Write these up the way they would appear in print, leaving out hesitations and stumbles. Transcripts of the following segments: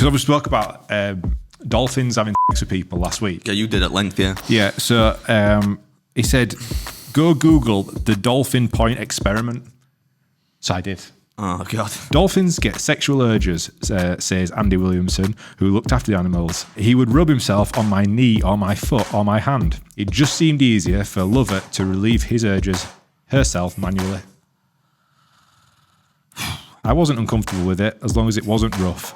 Because I spoke about dolphins having sex with people last week. Yeah, you did at length, yeah. Yeah, so he said, go Google the dolphin point experiment. So I did. Oh, God. Dolphins get sexual urges, says Andy Williamson, who looked after the animals. He would rub himself on my knee or my foot or my hand. It just seemed easier for a lover to relieve his urges herself manually. I wasn't uncomfortable with it as long as it wasn't rough.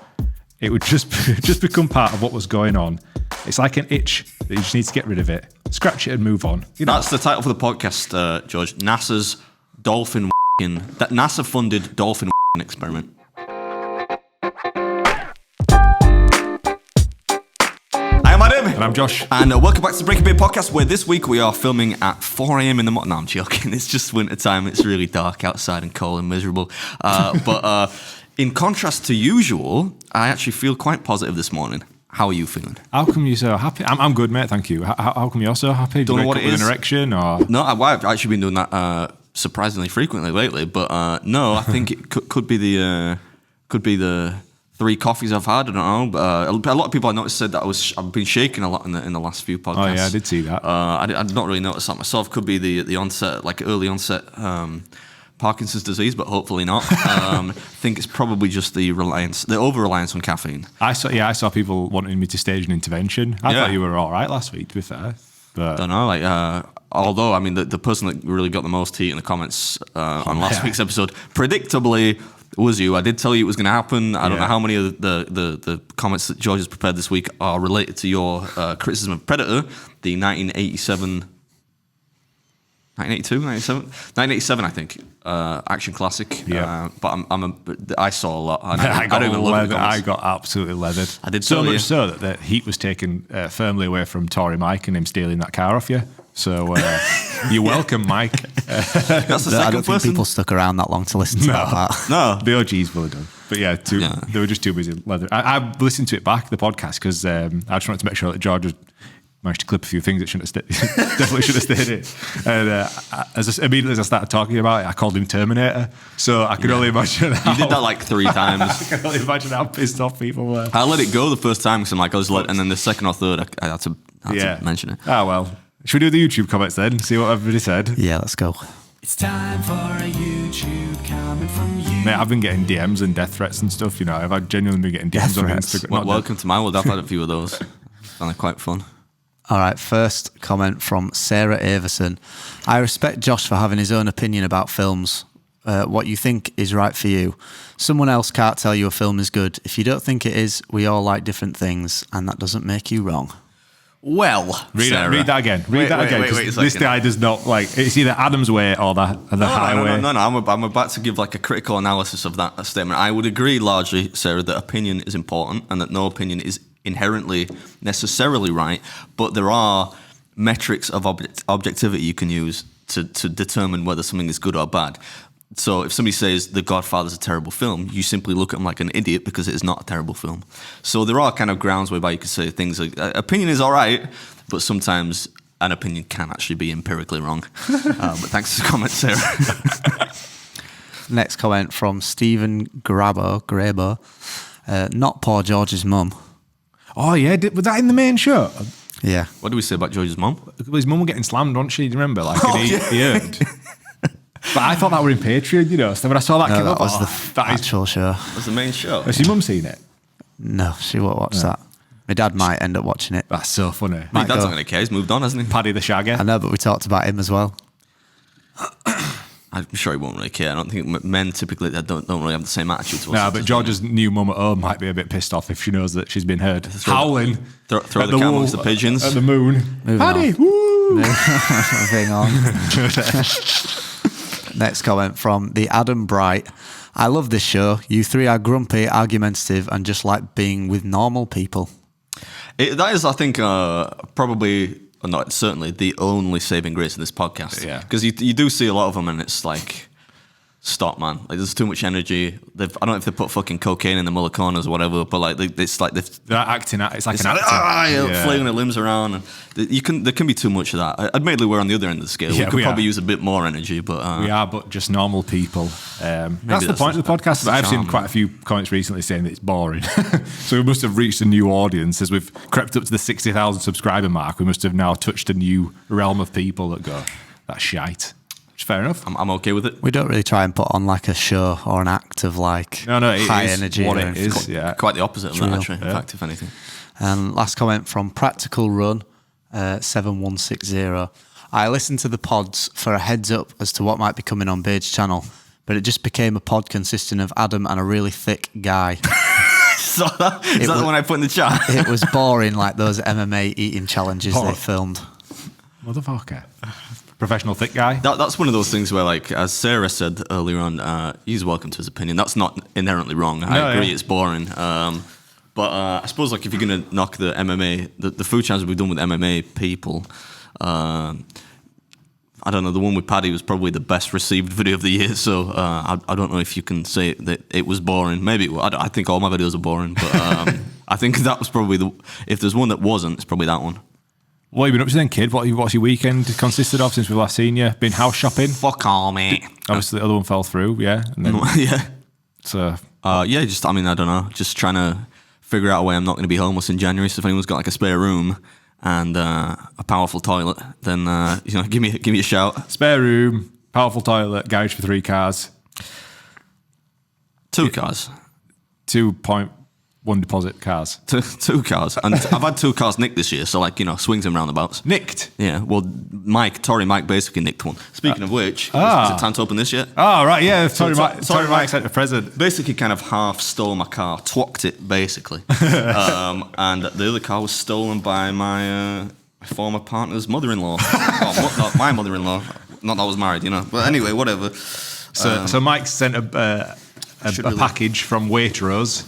It would just become part of what was going on. It's like an itch that you just need to get rid of it. Scratch it and move on. You know? That's the title for the podcast, George. NASA's Dolphin that NASA-funded Dolphin experiment. I'm Adam. And I'm Josh. And welcome back to the Breaking Bad podcast, where this week we are filming at 4 a.m. in the morning. No, I'm joking. It's just winter time. It's really dark outside and cold and miserable. But in contrast to usual, I actually feel quite positive this morning. How are you feeling? How come you're so happy? I'm good, mate. Thank you. How come you're so happy? Don't know what it is. With an erection or? No, I've actually been doing that surprisingly frequently lately. But no, I think it could be the 3 coffees I've had. I don't know. But, a lot of people I noticed said that I've been shaking a lot in the last few podcasts. Oh yeah, I did see that. I'd not really noticed that myself. Could be the onset, like early onset Parkinson's disease, but hopefully not. I think it's probably just the over-reliance on caffeine. I saw people wanting me to stage an intervention. I thought you were all right last week, to be fair. But don't know, although, I mean, the person that really got the most heat in the comments on last week's episode, predictably, was you. I did tell you it was going to happen. I don't know how many of the comments that George has prepared this week are related to your criticism of Predator, the 1987, I think, action classic. Yeah. But I saw a lot. I got absolutely leathered. I did so much so that the heat was taken firmly away from Tory Mike and him stealing that car off you. So you're welcome, Mike. That's the I second don't think person. people stuck around that long to listen to that. No. The OGs will have done. But yeah, they were just too busy leather. I listened to it back, the podcast, because I just wanted to make sure that George managed to clip a few things that definitely should have stayed in. And immediately as I started talking about it, I called him Terminator. So I could only imagine how... You did that like 3 times. I can only imagine how pissed off people were. I let it go the first time because I'm like, and then the second or third, I had to mention it. Ah, well. Should we do the YouTube comments then? See what everybody said? Yeah, let's go. It's time for a YouTube comment from you. Mate, I've been getting DMs and death threats and stuff, you know. I've genuinely been getting DMs on Instagram. Well, welcome to my world. I've had a few of those. And they're quite fun. All right, first comment from Sarah Averson. I respect Josh for having his own opinion about films. What you think is right for you. Someone else can't tell you a film is good. If you don't think it is, we all like different things, and that doesn't make you wrong. Well, read that again. Wait a second. This guy does not like. It's either Adam's way or the highway. No. I'm about to give like a critical analysis of that statement. I would agree largely, Sarah, that opinion is important and that no opinion is inherently necessarily right. But there are metrics of objectivity you can use to determine whether something is good or bad. So if somebody says The Godfather's a terrible film, you simply look at them like an idiot because it is not a terrible film. So there are kind of grounds whereby you could say things like, opinion is all right, but sometimes an opinion can actually be empirically wrong. But thanks for the comment, Sarah. Next comment from Stephen Graber. Not poor George's mum. Oh, yeah. Was that in the main show? Yeah. What do we say about George's mum? His mum was getting slammed, wasn't she? Do you remember? Like, he heard. But I thought that were in Patreon, you know. So when I saw that came up, was the actual show. That's the main show. Has your mum seen it? No, she won't watch that. My dad might end up watching it. That's so funny. My dad's not going to care. He's moved on, hasn't he? Paddy the Shagger. I know, but we talked about him as well. I'm sure he won't really care. I don't think men typically don't really have the same attitude towards No, but George's new mum at home miit be a bit pissed off if she knows that she's been heard howling. Throw the cat amongst the pigeons. At the moon. Paddy, woo! Moving on. Next comment from the Adam Bright. I love this show. You 3 are grumpy, argumentative, and just like being with normal people. That is, I think, probably, or not certainly, the only saving grace of this podcast. Yeah. Because you do see a lot of them, and it's like stop, man. Like, there's too much energy. I don't know if they put fucking cocaine in the Muller corners or whatever, but like it's like they're acting out. It's like an actor. Flailing their limbs around, and there can be too much of that. Admittedly, we're on the other end of the scale. Yeah, we could probably use a bit more energy, but we are, but just normal people. That's the point of the podcast. But I've seen quite a few comments recently saying that it's boring. So we must have reached a new audience as we've crept up to the 60,000 subscriber mark. We must have now touched a new realm of people that go, "That's shite." Which is fair enough. I'm okay with it. We don't really try and put on like a show or an act of like high energy. What it is, quite the opposite of that, actually. In fact, if anything. And last comment from Practical Run 7160. I listened to the pods for a heads up as to what might be coming on Beard's channel, but it just became a pod consisting of Adam and a really thick guy. Is that the one I put in the chat? It was boring, like those MMA eating challenges they filmed. Motherfucker. Professional thick guy. That's one of those things where, like, as Sarah said earlier on, he's welcome to his opinion. That's not inherently wrong. I agree, it's boring. But I suppose, like, if you're going to knock the MMA, the food challenge we've done with MMA people, I don't know, the one with Paddy was probably the best received video of the year. So I don't know if you can say that it was boring. Maybe I think all my videos are boring, but I think that was probably if there's one that wasn't, it's probably that one. What have you been up to then, kid? What's your weekend consisted of since we last seen you? Been house shopping? Fuck all, mate. Obviously, the other one fell through, yeah. And then, yeah. So, I don't know. Just trying to figure out a way I'm not going to be homeless in January. So if anyone's got like a spare room and a powerful toilet, then give me a shout. Spare room, powerful toilet, garage for 3 cars. 2 cars. 2.1 deposit cars. 2 cars. And I've had 2 cars nicked this year, so like, swings and roundabouts. Nicked? Yeah, well, Tory Mike basically nicked one. Speaking of which, is it time to open this yet? Oh, right, yeah, Tory Mike sent a present. Basically kind of half stole my car, twocked it, basically. And the other car was stolen by my former partner's mother-in-law. Not my mother-in-law. Not that I was married, But anyway, whatever. So Mike sent a package from Waitrose.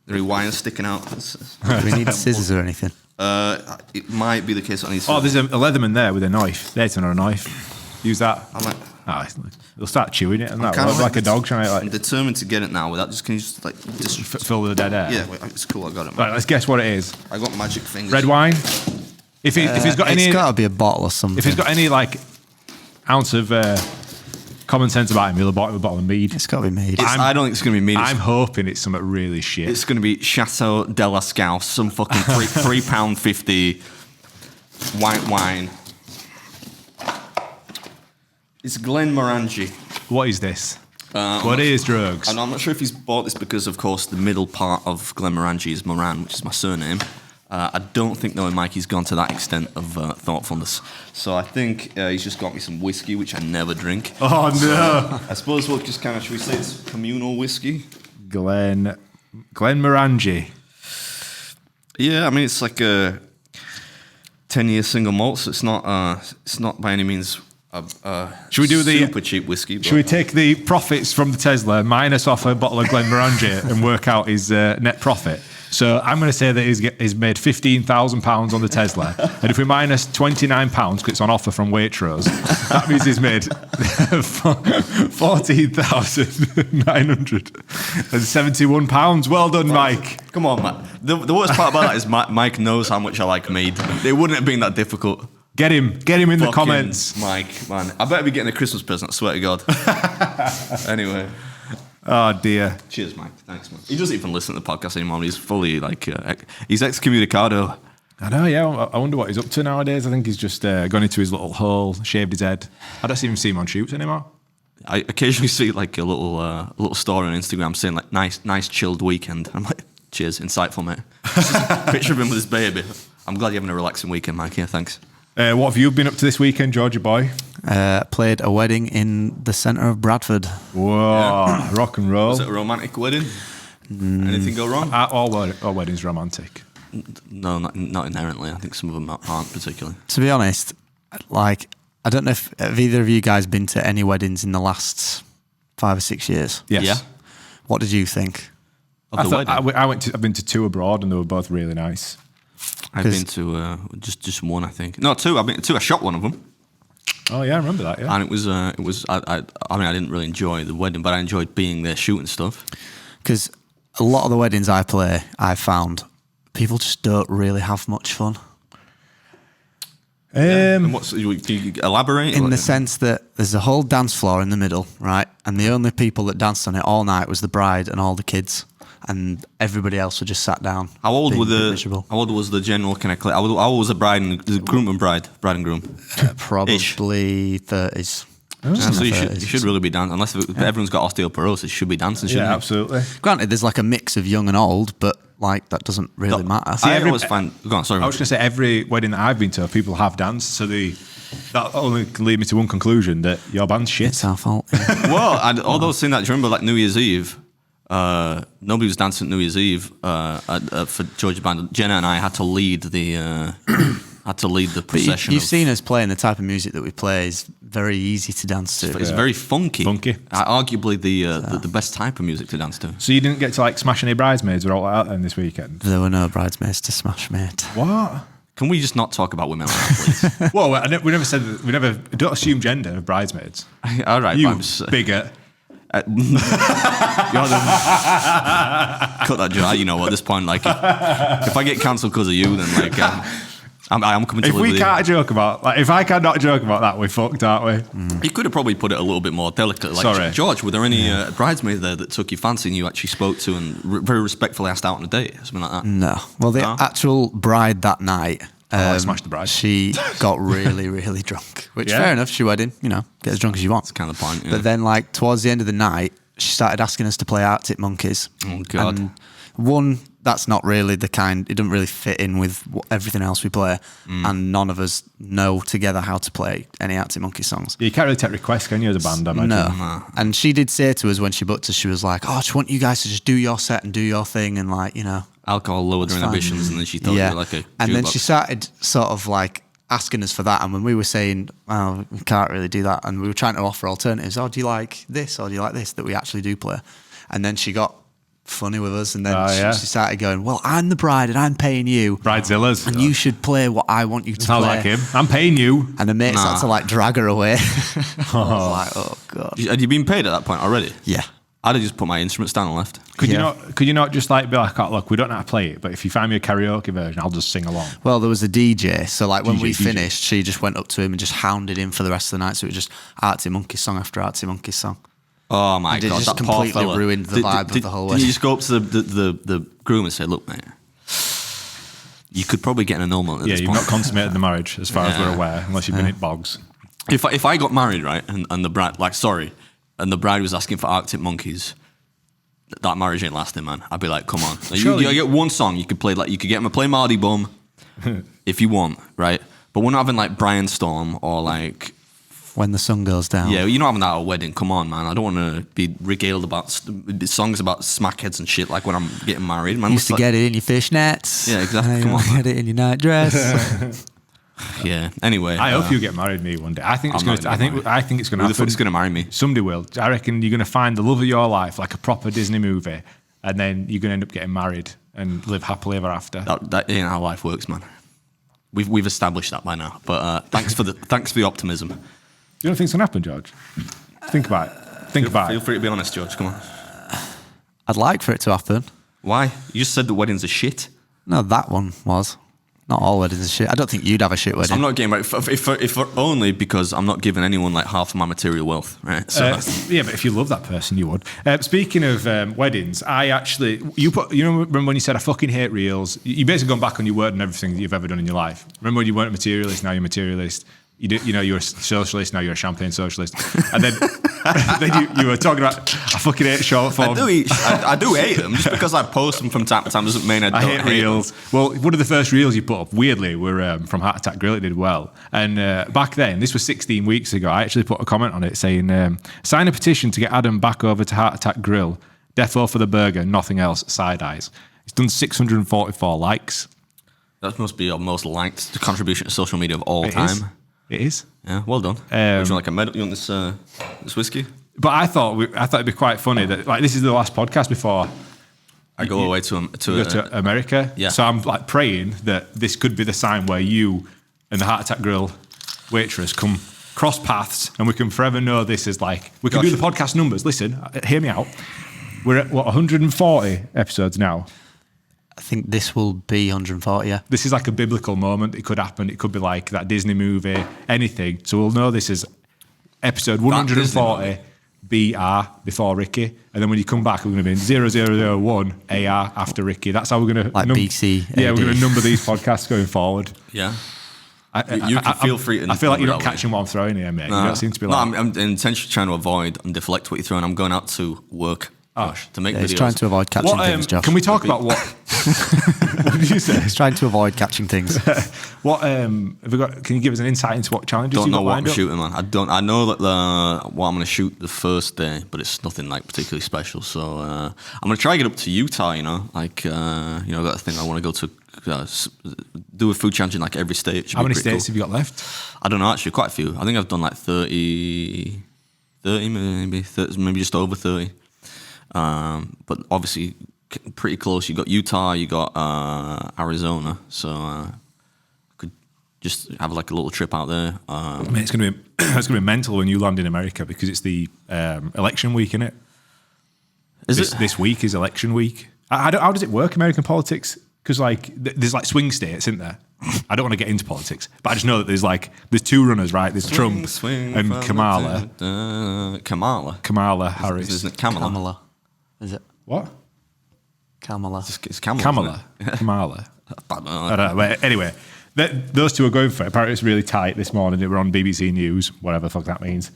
There are wires sticking out. Do we need scissors or anything? It might be the case. There's a Leatherman there with a knife. There's another knife. Use that. They'll start chewing it and that. Like a dog trying to I'm determined to get it now. Without can you just fill with the dead air? Yeah, it's cool. I got it. Right, let's guess what it is. I got magic fingers. Red wine. If he's got any, it's got to be a bottle or something. If he's got any like ounce of common sense about him, he'll have bought him a bottle of mead. It's got to be mead. I don't think it's going to be mead. I'm hoping it's something really shit. It's going to be Chateau de la Scouse, some fucking £3.50 white wine. It's Glenmorangie. What is this? What is drugs? And I'm not sure if he's bought this because, of course, the middle part of Glenmorangie is Moran, which is my surname. I don't think, knowing Mikey's gone to that extent of thoughtfulness. So I think he's just got me some whiskey, which I never drink. Oh, no. I suppose we'll just kind of, should we say it's communal whiskey? Glenmorangie. Yeah, I mean, it's like a 10-year single malt, so it's not by any means should we do super cheap whiskey. Should we take the profits from the Tesla, minus off a bottle of Glenmorangie and work out his net profit? So I'm going to say that he's made £15,000 on the Tesla, and if we minus £29 because it's on offer from Waitrose, that means he's made £14,971. Well done, Mike. Come on, Matt. The worst part about that is Mike knows how much I like mead. It wouldn't have been that difficult. Get him in the comments, Mike. Man, I better be getting a Christmas present. I swear to God. Anyway. Oh dear. Cheers, Mike. Thanks, man. He doesn't even listen to the podcast anymore. He's fully like he's excommunicado. I know. Yeah. I wonder what he's up to nowadays. I think he's just gone into his little hole, shaved his head. I don't even see him on shoots anymore. I occasionally see like a little story on Instagram saying like nice chilled weekend. I'm like, cheers, insightful, mate. Just a picture of him with his baby. I'm glad you're having a relaxing weekend, Mike. Yeah, thanks. What have you been up to this weekend, Georgia boy? Played a wedding in the centre of Bradford. Whoa, rock and roll. Was it a romantic wedding? Anything go wrong? All weddings romantic. No, not inherently. I think some of them aren't particularly. To be honest, like, I don't know if have either of you guys been to any weddings in the last 5 or 6 years? Yes. Yeah. What did you think? I've been to 2 abroad and they were both really nice. I've been to just one, I think. No, 2. I've been to 2. I shot one of them. Oh yeah, I remember that. Yeah, and it was. I mean, I didn't really enjoy the wedding, but I enjoyed being there shooting stuff. Because a lot of the weddings I play, I found people just don't really have much fun. And can you elaborate? In the sense that there's a whole dance floor in the middle, right? And the only people that danced on it all night was the bride and all the kids, and everybody else were just sat down. How old were miserable. How old was the general kind of? How old was the bride and the groom and bride and groom? Probably 30s. So you should really be dancing, unless everyone's got osteoporosis. You should be dancing, shouldn't you? absolutely. Granted, there's like a mix of young and old, but like that doesn't really matter. I always find. Go on, sorry. I was going to say every wedding that I've been to, people have danced. So that only can lead me to one conclusion: that your band's shit. It's our fault. Yeah. Well, although saying that, do you remember like New Year's Eve? Nobody was dancing at New Year's Eve for George's band. Jenna and I had to lead the procession. You've seen us playing the type of music that we play is very easy to dance to. It's very funky. Funky. Arguably the best type of music to dance to. So you didn't get to like smash any bridesmaids or all that then this weekend? There were no bridesmaids to smash, mate. What? Can we just not talk about women like that, please? Well, we never said that. We never don't assume gender of bridesmaids. All right, You bigot. Cut that, Joe. You know, at this point, like, if I get cancelled because of you, then like, I'm coming to If live we with can't joke about, like, if I cannot joke about that, we're fucked, aren't we? you could have probably put it a little bit more delicate. Like, Sorry. George, were there any bridesmaids there that took your fancy and you actually spoke to and very respectfully asked out on a date, something like that? No. Well, the actual bride that night, I smashed the bride. she got really, really drunk. Which, fair enough, she wedding, get as drunk as you want. That's kind of the point. Yeah. But then, like, towards the end of the night, she started asking us to play Arctic Monkeys. Oh, God. And one, that's not really it doesn't really fit in with everything else we play. And none of us know together how to play any Arctic Monkey songs. You can't really take requests, can you, as a band, I imagine? No. And she did say to us when she booked us, she was like, I just want you guys to just do your set and do your thing and, like, Alcohol lowered her inhibitions, and then she thought you were like a and then jukebox. she started sort of like asking us for that, and when we were saying, well, we can't really do that, and we were trying to offer alternatives, do you like this or do you like this, that we actually do play, and then she got funny with us, and then she started going, well, I'm the bride and I'm paying you, Bridezillas, and you should play what I want you to play. Sounds like him. I'm paying you. And the mates had to like drag her away. I was like, oh god. Had you been paid at that point already? Yeah. I'd have just put my instruments down and left. Could you not just like be like, oh, look, we don't know how to play it, but if you find me a karaoke version, I'll just sing along. Well, there was a DJ, so like when we DJ. finished, she just went up to him and just hounded him for the rest of the night. So it was just Arctic Monkey song after Arctic Monkey song. Oh my And it god, just that poor completely fella. ruined the vibe of the whole Did wedding. you just go up to the groom and say, look, mate, you could probably get an annulment at Yeah, this you've point. not consummated the marriage, as far as we're aware, unless you've been at bogs. If I got married, right, and the bride, and the bride was asking for Arctic Monkeys, that marriage ain't lasting, man. I'd be like, come on. Like, you get one song, you could play, like, you could get him to play Mardy Bum if you want, right? But we're not having like Brian Storm or like When the Sun Goes Down. Yeah, you're not having that at a wedding. Come on, man. I don't want to be regaled about songs about smackheads and shit like when I'm getting married. Man, Used to get it in your fishnets. Yeah, exactly. Now Come you on, get it in your night dress. Yeah. Anyway, I hope you get married me one day. I think it's going to. I think it's going to who the happen. fuck's going to marry me? Somebody will. I reckon you're going to find the love of your life, like a proper Disney movie, and then you're going to end up getting married and live happily ever after. That ain't how life works, man. We've established that by now. But thanks for the optimism. You don't think it's going to happen, George? Think about it. Feel free to be honest, George. Come on. I'd like for it to happen. Why? You just said the weddings are shit. No, that one was. Not all weddings are shit. I don't think you'd have a shit wedding. I'm not getting right. If only because I'm not giving anyone like half of my material wealth, right? So Yeah, but if you love that person, you would. Speaking of weddings, remember when you said I fucking hate reels? You basically gone back on your word and everything that you've ever done in your life. Remember when you weren't a materialist, now you're a materialist. You're a socialist, now you're a champagne socialist. And then, you were talking about, I fucking hate short form. I do hate them. Just because I post them from time to time doesn't mean I don't hate reels. them. Well, one of the first reels you put up, weirdly, were from Heart Attack Grill. It did well. And back then, this was 16 weeks ago, I actually put a comment on it saying, sign a petition to get Adam back over to Heart Attack Grill. Defo for the burger, nothing else, side eyes. It's done 644 likes. That must be your most liked contribution to social media of all time. It is. Yeah, well done. Would you like a medal? You want this whiskey? But I thought it'd be quite funny that like this is the last podcast before I go away to America. Yeah. So I'm like praying that this could be the sign where you and the Heart Attack Grill waitress come cross paths, and we can forever know this is like, we can do the podcast numbers. Listen, hear me out. We're at, 140 episodes now? I think this will be 140, yeah. This is like a biblical moment. It could happen. It could be like that Disney movie, anything. So we'll know this is episode 140 BR before Ricky. And then when you come back, we're going to be in 0001 AR after Ricky. That's how we're going to... Like BC. Yeah, we're going to number these podcasts going forward. Yeah. You can feel free to... I feel like you're not catching what I'm throwing here, mate. You don't seem to be like... No, I'm intentionally trying to avoid and deflect what you're throwing. I'm going out to work. To make videos. He's trying to avoid catching things, Josh. Can we talk about what... What did you say? He's trying to avoid catching things. What have we got? Can you give us an insight into what challenges Don't you know got what lined I'm up? shooting, man. I know that what I'm going to shoot the first day, but it's nothing like particularly special. So I'm going to try to get up to Utah. Like I've got a thing I want to go to. Do a food challenge in like every state. How many states have you got left? I don't know, actually, quite a few. I think I've done like 30 maybe just over 30. But obviously pretty close. You got Utah, you got Arizona, so I could just have like a little trip out there. I mean, it's gonna be mental when you land in America because it's the election week, isn't it? This week is election week. How does it work, American politics? Because like there's like swing states, isn't there? I don't want to get into politics, but I just know that there's two runners, right? There's Trump and Kamala. Kamala Harris. Isn't it Kamala? Kamala. Is it? What? It's Kamala. Kamala. I don't know. But anyway, those two are going for it. Apparently it's really tight this morning. They were on BBC News, whatever the fuck that means.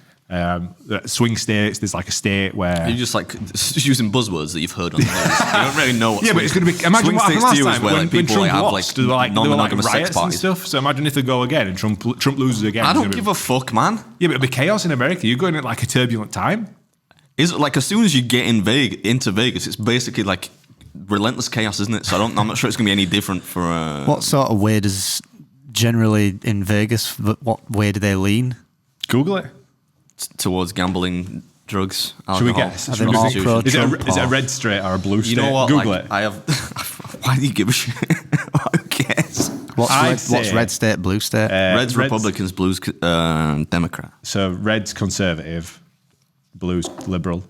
Swing states, there's like a state where... You're just like using buzzwords that you've heard on the news. You don't really know what but it's going to be... Imagine swing what happened states to you last is time where when people Trump have lost. like non-monogamous sex riots and parties. stuff. So imagine if they go again and Trump loses again. I don't give a fuck, man. Yeah, but it'll be chaos in America. You're going at like a turbulent time. Is it like as soon as you get into Vegas, it's basically like relentless chaos, isn't it? So I'm not sure it's going to be any different for... What sort of way does generally in Vegas, what way do they lean? Google it. Towards gambling, drugs, alcohol. Should we guess? Are they more Is it a red state or a blue state? You know what? Google like, it. I have... Why do you give a shit? Who cares? What's red state, blue state? Red's Republicans, blues Democrat. So red's conservative, blue's liberal.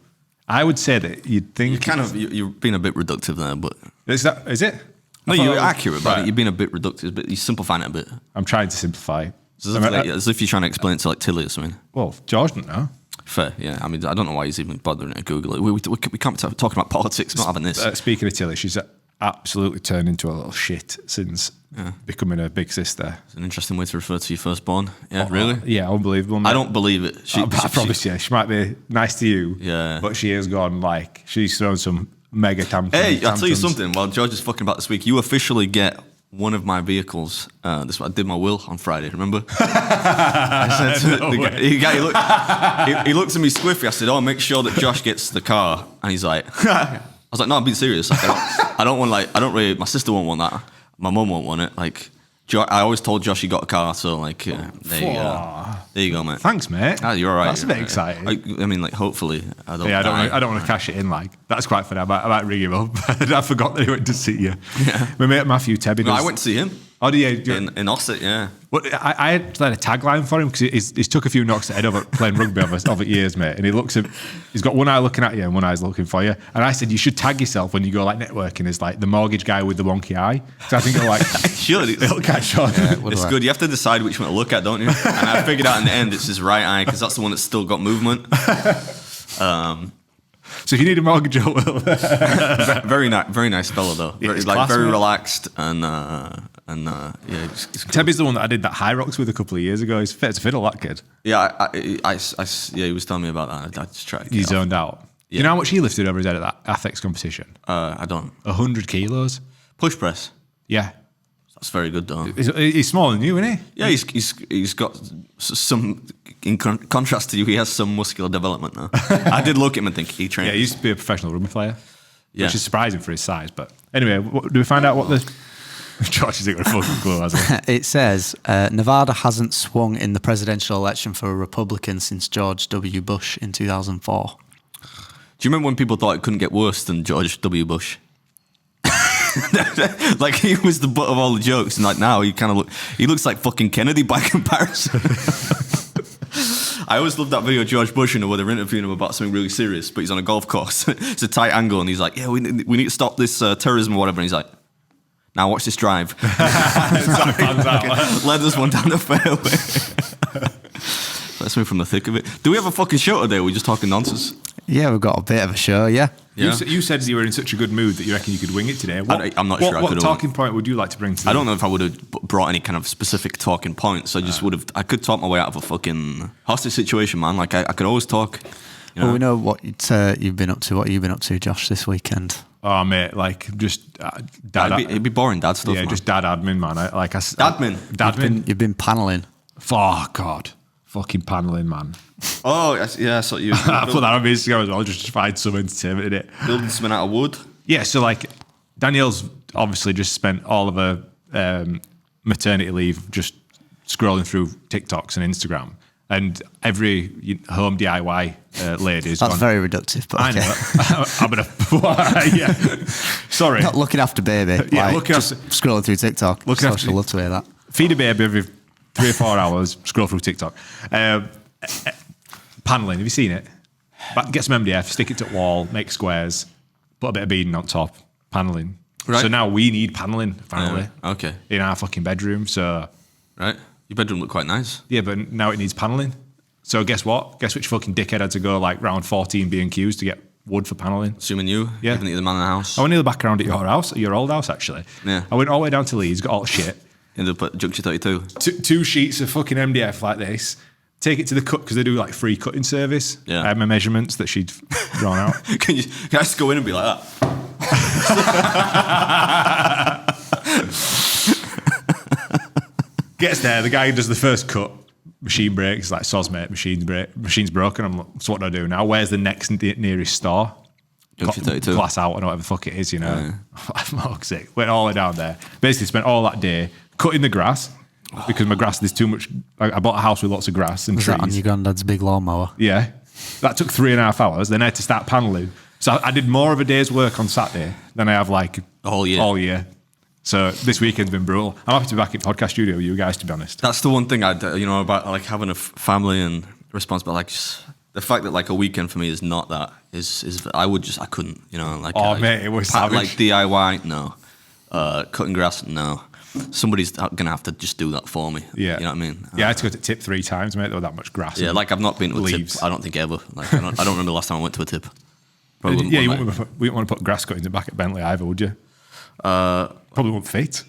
I would say that you'd think... You're being a bit reductive there, but... Is it? No, you're accurate about it. You're being a bit reductive, but you're simplifying it a bit. I'm trying to simplify. As if you're trying to explain it to like Tilly or something. Well, George didn't know. Fair, yeah. I mean, I don't know why he's even bothering to Google it. We can't be talking about politics, not having this. Speaking of Tilly, she's absolutely turned into a little shit since becoming a big sister. It's an interesting way to refer to your firstborn. Yeah, really? Yeah, unbelievable. Mate. I don't believe it. I promise you, she might be nice to you. Yeah. But she has gone she's thrown some mega tantrums. Hey, I'll tell you something. While George is fucking about this week, you officially get one of my vehicles. I did my will on Friday, remember? I said to the guy, he looked at me squiffy. I said, make sure that Josh gets the car. And he's like, I was like, no, I'm being serious. Like, I don't want my sister won't want that. My mum won't want it. Like, I always told Josh he got a car, so like, there you go. There you go, mate. Thanks, mate. You're all right. That's a bit exciting. I mean, like, hopefully, I don't. Yeah, I don't want to cash it in. Like, that's quite funny. I might ring him up. I forgot that he went to see you. Yeah. My mate Matthew Tebby. No, I went to see him. Oh, yeah. In Ossett, yeah. Well, I had a tagline for him because he's took a few knocks at head over playing rugby over years, mate. And he's got one eye looking at you and one eye's looking for you. And I said, you should tag yourself when you go like networking as like the mortgage guy with the wonky eye. So I think you're like, it'll catch on. Yeah, it's good. You have to decide which one to look at, don't you? And I figured out in the end it's his right eye because that's the one that's still got movement. So if you need a mortgage, I will. Very nice fellow though. Very relaxed and yeah. It's cool. Tebby's the one that I did that High Rocks with a couple of years ago. He's fit as a fiddle, that kid. Yeah, he was telling me about that. I just tried. He zoned out. Yeah. You know how much he lifted over his head at that athletics competition? I don't. 100 kilos. Push press. Yeah. That's very good though. He's smaller than you, isn't he? Yeah, he's got some. In contrast to you, he has some muscular development now. I did look at him and think he trained. Yeah, he used to be a professional rugby player, which is surprising for his size. But anyway, do we find out what the... George isn't going to fucking clue, has he? It says, Nevada hasn't swung in the presidential election for a Republican since George W. Bush in 2004. Do you remember when people thought it couldn't get worse than George W. Bush? Like he was the butt of all the jokes, and like now he looks like fucking Kennedy by comparison. I always love that video of George Bush, where they're interviewing him about something really serious, but he's on a golf course. It's a tight angle, and he's like, "Yeah, we need to stop this terrorism or whatever." And he's like, "Now watch this drive." Led this one down the fairway. Let's move from the thick of it. Do we have a fucking show today? Or are we just talking nonsense? Yeah, we've got a bit of a show, yeah. You said you were in such a good mood that you reckon you could wing it today. I'm not sure I could. What talking point would you like to bring to I don't know if I would have brought any kind of specific talking points. I just would have. I could talk my way out of a fucking hostage situation, man. Like I could always talk. You know? Well, we know what you've been up to. What have you been up to, Josh, this weekend? Oh, mate, like just dad. It'd be boring dad stuff. Yeah, man. Just dad admin, man. Dadmin. You've been paneling. Oh God, fucking paneling, man. Oh yeah, so you I put that on Instagram as well, just to find some entertainment in it. Building something out of wood. Yeah, so like Danielle's obviously just spent all of her maternity leave just scrolling through TikToks and Instagram, and every home DIY lady's That's gone, very reductive, but okay. I know. Yeah. Sorry. Not looking after baby. Yeah, like, looking just scrolling through TikTok. Looking Social love to hear that. Feed a baby every 3 or 4 hours, scroll through TikTok. Paneling, have you seen it? Get some MDF, stick it to the wall, make squares, put a bit of beading on top, paneling. Right. So now we need paneling, finally. Okay. In our fucking bedroom, so... Right. Your bedroom looked quite nice. Yeah, but now it needs paneling. So guess what? Guess which fucking dickhead had to go like round 14 B&Qs to get wood for paneling? Assuming you? Yeah. Giving it the man in the house? I went nearly back around at your house, at your old house, actually. Yeah. I went all the way down to Leeds, got all the shit. Ended up at Junction 32. Two sheets of fucking MDF like this. Take it to the cut, because they do like free cutting service. Yeah. I had my measurements that she'd drawn out. Can I just go in and be like that? Gets there, the guy who does the first cut, machine breaks, like, soz mate, machine's broken. I'm like, so what do I do now? Where's the next nearest store? Junction 32. Glass out, or whatever the fuck it is, you know. Fuck's sake. Went all the way down there. Basically spent all that day cutting the grass, because my grass, there's too much. I bought a house with lots of grass and Was trees. that on your granddad's big lawnmower? Yeah. That took 3.5 hours. Then I had to start paneling. So I did more of a day's work on Saturday than I have like a whole year. All year. So this weekend's been brutal. I'm happy to be back in podcast studio with you guys, to be honest. That's the one thing about like having a family and responsibility. Like just the fact that like a weekend for me is not that is I couldn't, like. Oh mate, it was savage. Like DIY, no. Cutting grass, no. Somebody's gonna have to just do that for me. Yeah, you know what I mean. Yeah, I had to go to Tip 3 times, mate. There was that much grass. Yeah, like I've not been to a Tip. I don't think ever. Like I don't remember the last time I went to a Tip. Probably yeah, you wouldn't want to put grass cuttings back at Bentley either, would you? Probably wouldn't fit.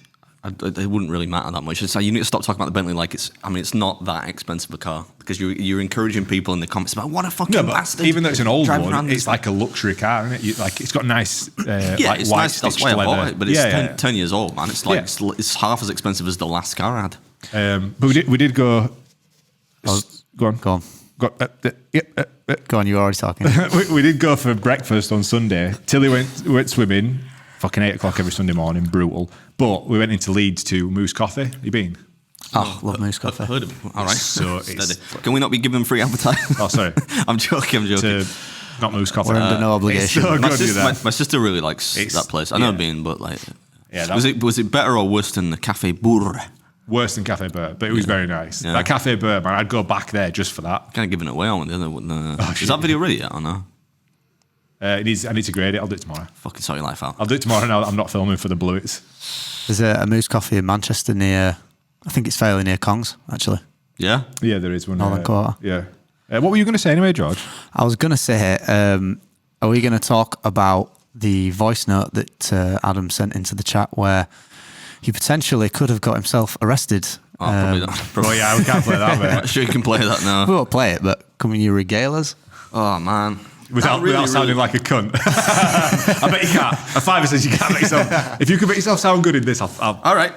It wouldn't really matter that much. It's like you need to stop talking about the Bentley like it's. I mean, it's not that expensive a car, because you're encouraging people in the comments about what a fucking bastard. Even though it's an old one, it's like a luxury car, isn't it? Like it's got nice, like it's white nice. That's why I bought it. But it's 10 years old, man. It's like it's half as expensive as the last car I had. But we did go. Go on. Go on. You were already talking. we did go for breakfast on Sunday. Tilly went swimming. Fucking 8 o'clock every Sunday morning, brutal. But we went into Leeds to Moose Coffee. You been? Oh, love Moose Coffee. I've heard of it. All right. So Can we not be given free advertising? Oh, sorry. I'm joking. Not Moose Coffee. We're under no obligation. So my sister really likes that place. I've never been, but like, was it better or worse than the Cafe Burr? Worse than Cafe Burr, but it was very nice. Yeah. That Cafe Burr, man, I'd go back there just for that. Kind of giving it away on the other one. Is that video ready yet or no? I need to grade it. I'll do it tomorrow. Fucking sorry, life out. I'll do it tomorrow now. I'm not filming for the Bluets. There's a Moose Coffee in Manchester near, I think it's fairly near Kongs, actually. Yeah? Yeah, there is one. Northern Quarter. Yeah. What were you going to say anyway, George? I was going to say, are we going to talk about the voice note that Adam sent into the chat where he potentially could have got himself arrested? Probably not. Oh, yeah, we can't play that, mate. I'm sure you can play that now. We won't play it, but can you regale us? Oh, man. Without sounding like a cunt. I bet you can't. A fiver says you can't make yourself. If you can make yourself sound good in this, I'll. All right.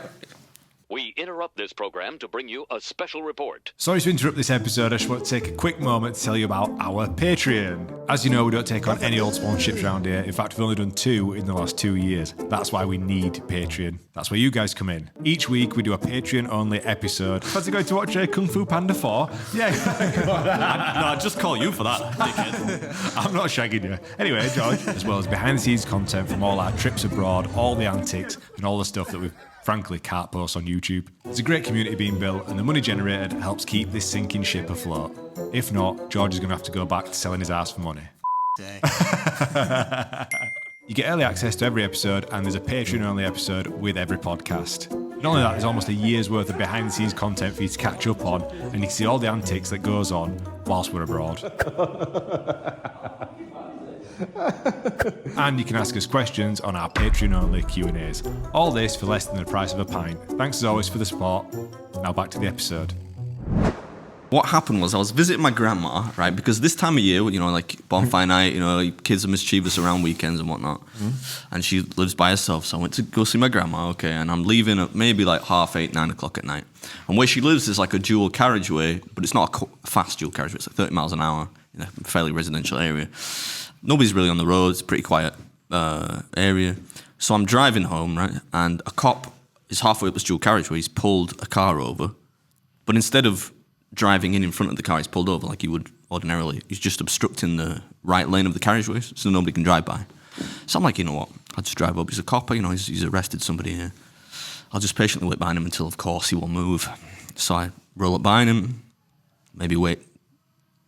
We interrupt this program to bring you a special report. Sorry to interrupt this episode. I just want to take a quick moment to tell you about our Patreon. As you know, we don't take on any old sponsorships around here. In fact, we've only done 2 in the last 2 years. That's why we need Patreon. That's where you guys come in. Each week, we do a Patreon-only episode. Fancy going to watch Kung Fu Panda 4? Yeah, go on. No, I'd just call you for that, dickhead. I'm not shagging you. Anyway, George, as well as behind-the-scenes content from all our trips abroad, all the antics, and all the stuff that we've frankly, can't post on YouTube. There's a great community being built, and the money generated helps keep this sinking ship afloat. If not, George is going to have to go back to selling his ass for money. You get early access to every episode, and there's a Patreon-only episode with every podcast. Not only that, there's almost a year's worth of behind-the-scenes content for you to catch up on, and you can see all the antics that goes on whilst we're abroad. And you can ask us questions on our Patreon-only Q&As. All this for less than the price of a pint. Thanks as always for the support. Now back to the episode. What happened was I was visiting my grandma, right? Because this time of year, you know, like bonfire night, you know, kids are mischievous around weekends and whatnot. And she lives by herself, so I went to go see my grandma, okay, and I'm leaving at maybe like 8:30, 9 o'clock at night. And where she lives is like a dual carriageway, but it's not a fast dual carriageway, it's like 30 miles an hour in a fairly residential area. Nobody's really on the road, it's a pretty quiet area. So I'm driving home, right, and a cop is halfway up this dual carriageway, he's pulled a car over, but instead of driving in front of the car, he's pulled over like you would ordinarily. He's just obstructing the right lane of the carriageway so nobody can drive by. So I'm like, you know what, I'll just drive up. He's a cop, you know, he's arrested somebody here. I'll just patiently wait behind him until, of course, he will move. So I roll up behind him, maybe wait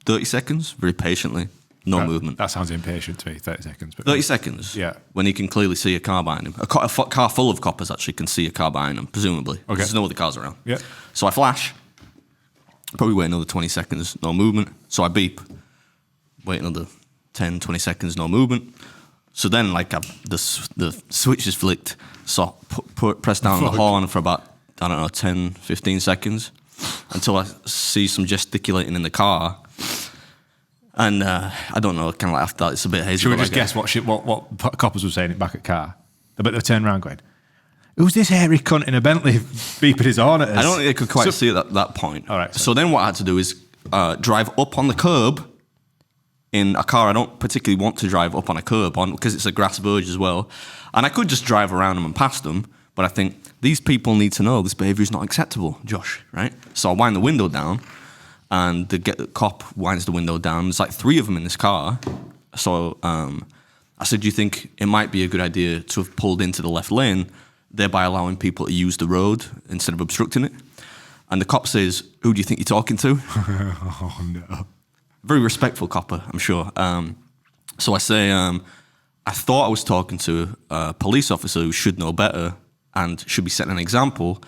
30 seconds, very patiently, no movement. That sounds impatient to me, 30 seconds. But 30 seconds? Yeah. When he can clearly see a car behind him. A car full of coppers actually can see a car behind him, presumably. Okay. There's no other cars around. Yeah. So I flash. Probably wait another 20 seconds, no movement. So I beep. Wait another 10, 20 seconds, no movement. So then, like, the switch is flicked. So I press down on the horn for about, I don't know, 10, 15 seconds until I see some gesticulating in the car. And I don't know, kind of like after that, it's a bit hazy. Should we just guess what coppers were saying back at car? I bet they'll turn around going, who's this hairy cunt in a Bentley beeping his horn at us? I don't think they could quite see it at that point. All right. So then what I had to do is drive up on the curb in a car I don't particularly want to drive up on a curb on because it's a grass verge as well. And I could just drive around them and past them, but I think these people need to know this behaviour is not acceptable, Josh, right? So I wind the window down and the cop winds the window down. There's like 3 of them in this car. So I said, do you think it might be a good idea to have pulled into the left lane, thereby allowing people to use the road instead of obstructing it? And the cop says, who do you think you're talking to? Oh, no. Very respectful copper, I'm sure. So I say, I thought I was talking to a police officer who should know better and should be setting an example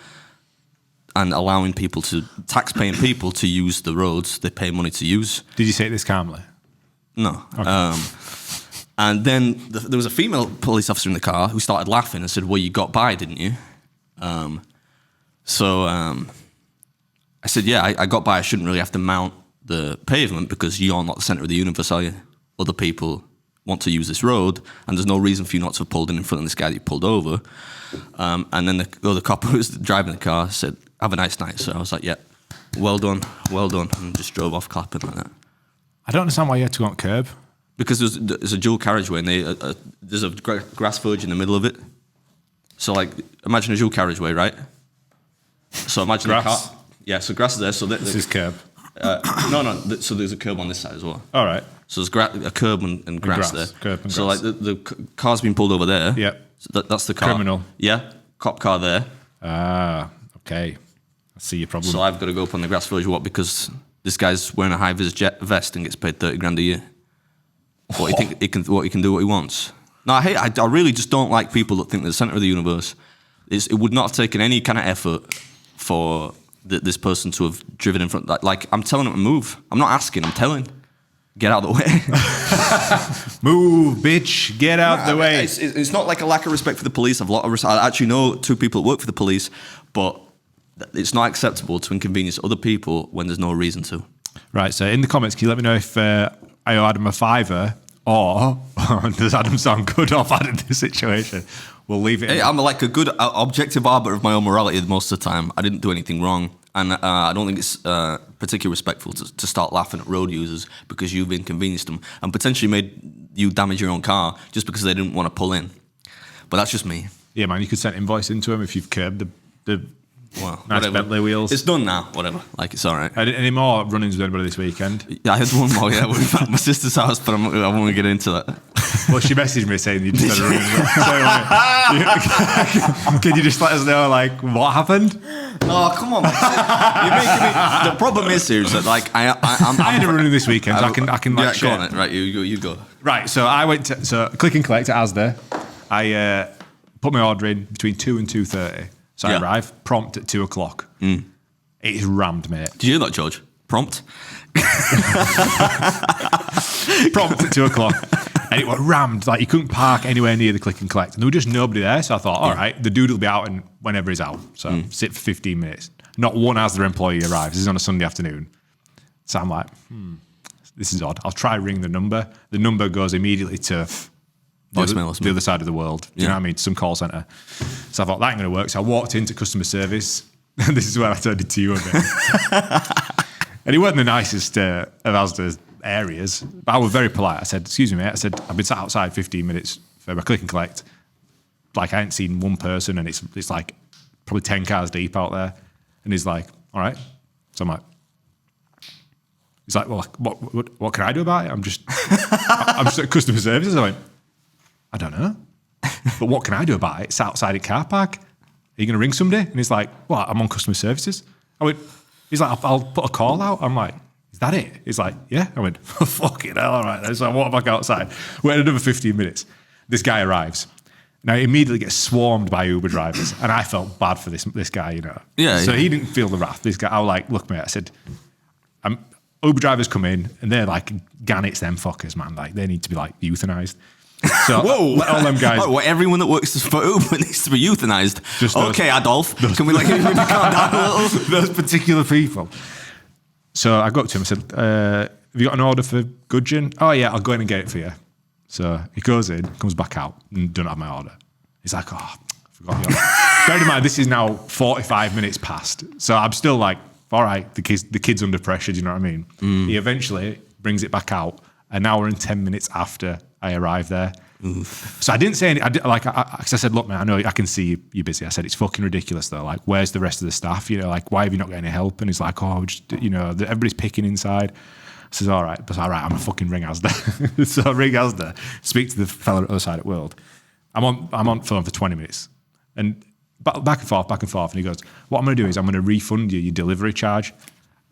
and allowing people tax-paying people to use the roads they pay money to use. Did you say it this calmly? No. Okay. And then there was a female police officer in the car who started laughing and said, well, you got by, didn't you? So I said, yeah, I got by. I shouldn't really have to mount the pavement because you're not the centre of the universe, are you? Other people want to use this road, and there's no reason for you not to have pulled in front of this guy that you pulled over. And then the other cop who was driving the car said, have a nice night. So I was like, yeah, well done, and just drove off clapping like that. I don't understand why you had to go on curb. Because there's a dual carriageway and there's a grass verge in the middle of it. So, like, imagine a dual carriageway, right? So imagine grass. a car. Yeah, so grass is there. So This is curb. No. So there's a curb on this side as well. All right. So there's a curb and grass there. Curb and so grass. like the car's been pulled over there. Yeah. So that's the car. Criminal. Yeah. Cop car there. Ah, okay. I see your problem. So I've got to go up on the grass verge. What? Because this guy's wearing a high-vis vest and gets paid $30,000 a year. What you think he can do what he wants? No, I really just don't like people that think they're the centre of the universe. It would not have taken any kind of effort for this person to have driven in front. Like I'm telling him to move. I'm not asking. I'm telling. Get out of the way. Move, bitch. Get out the way. It's not like a lack of respect for the police. I've a lot of respect. I actually know 2 people that work for the police, but it's not acceptable to inconvenience other people when there's no reason to. Right. So in the comments, can you let me know if I owe Adam a $5 or does Adam sound good or bad in this situation? We'll leave it. I'm like a good objective arbiter of my own morality most of the time. I didn't do anything wrong. And I don't think it's particularly respectful to start laughing at road users because you've inconvenienced them and potentially made you damage your own car just because they didn't want to pull in. But that's just me. Yeah, man, you could send invoice into him if you've curbed the Well, Nice whatever. Bentley wheels. It's done now. Whatever. Like, it's all right. Any more run-ins with anybody this weekend? Yeah, I had one more. Yeah, we were at my sister's house, but I won't get into that. Well, she messaged me saying you just had a run-in. So, can you just let us know, like, what happened? Oh, come on, man. You're making me. The problem is here is that like I had a run-in this weekend, so I can like, go share. on it. Right, you go. Right, so I went to click and collect at Asda. I put my order in between 2 and 2:30. So I arrive prompt at 2 o'clock. It is rammed, mate. Did you hear that, George? Prompt. Prompt at 2 o'clock. And it was rammed. Like, you couldn't park anywhere near the click and collect. And there was just nobody there. So I thought, all right, the dude will be out and whenever he's out. So sit for 15 minutes. Not one Asda employee arrives. This is on a Sunday afternoon. So I'm like, this is odd. I'll try ring the number. The number goes immediately to the other side of the world. Do you know what I mean? Some call centre. So I thought, that ain't going to work. So I walked into customer service. This is where I turned it to you a bit. And he wasn't the nicest of Asda's areas, but I was very polite. I said, excuse me, mate. I said, I've been sat outside 15 minutes for my click and collect. Like, I ain't seen one person, and it's like probably 10 cars deep out there. And he's like, all right. So I'm like, he's like, well, what can I do about it? I'm just at customer services. I went, I don't know. But what can I do about it? It's outside a car park. Are you going to ring somebody? And he's like, well, I'm on customer services. He's like, I'll put a call out. I'm like, is that it? He's like, yeah. I went, fucking hell, all right. Then. So I walked back outside. Wait another 15 minutes. This guy arrives. Now, he immediately gets swarmed by Uber drivers. And I felt bad for this guy, you know. Yeah. So he didn't feel the wrath. This guy, I was like, look, mate, I said, Uber drivers come in and they're like, Gannets, them fuckers, man. Like, they need to be like euthanized. So whoa! Let all them guys. Oh, well, everyone that works for Uber needs to be euthanized. Just okay, Adolf. Can we calm down a little? Those particular people. So I got up to him. I said, "Have you got an order for gudgeon?" "Oh yeah, I'll go in and get it for you." So he goes in, comes back out, and don't have my order. He's like, "Oh, I forgot the order." Bear in mind, this is now 45 minutes past. So I'm still like, "All right, the kid's under pressure." Do you know what I mean? He eventually brings it back out, an hour and 10 minutes after I arrived there. Oof. So I didn't say anything. I said, look, man, I know I can see you're busy. I said, it's fucking ridiculous though. Like, where's the rest of the staff? You know, like, why have you not got any help? And he's like, oh, just, you know, everybody's picking inside. I says, all right, but all right, I'm a fucking ring Asda. So I ring Asda, speak to the fella at the other side at World. I'm on phone for 20 minutes. And back and forth. And he goes, what I'm going to do is I'm going to refund you your delivery charge.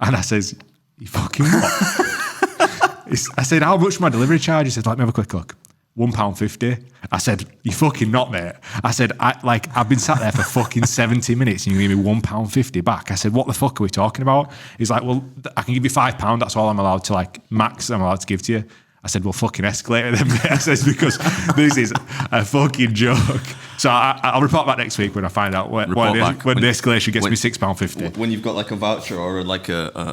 And I says, you fucking what? I said, how much my delivery charge? He said, let me have a quick look. £1.50. I said, you fucking not, mate. I said, I've been sat there for fucking 70 minutes and you give me £1.50 back. I said, what the fuck are we talking about? He's like, well, I can give you £5. That's all I'm allowed to, like, max I'm allowed to give to you. I said, well, fucking escalate it then, mate. I said, because this is a fucking joke. So I'll report back next week when I find out when the escalation gets me £6.50. When you've got like a voucher or like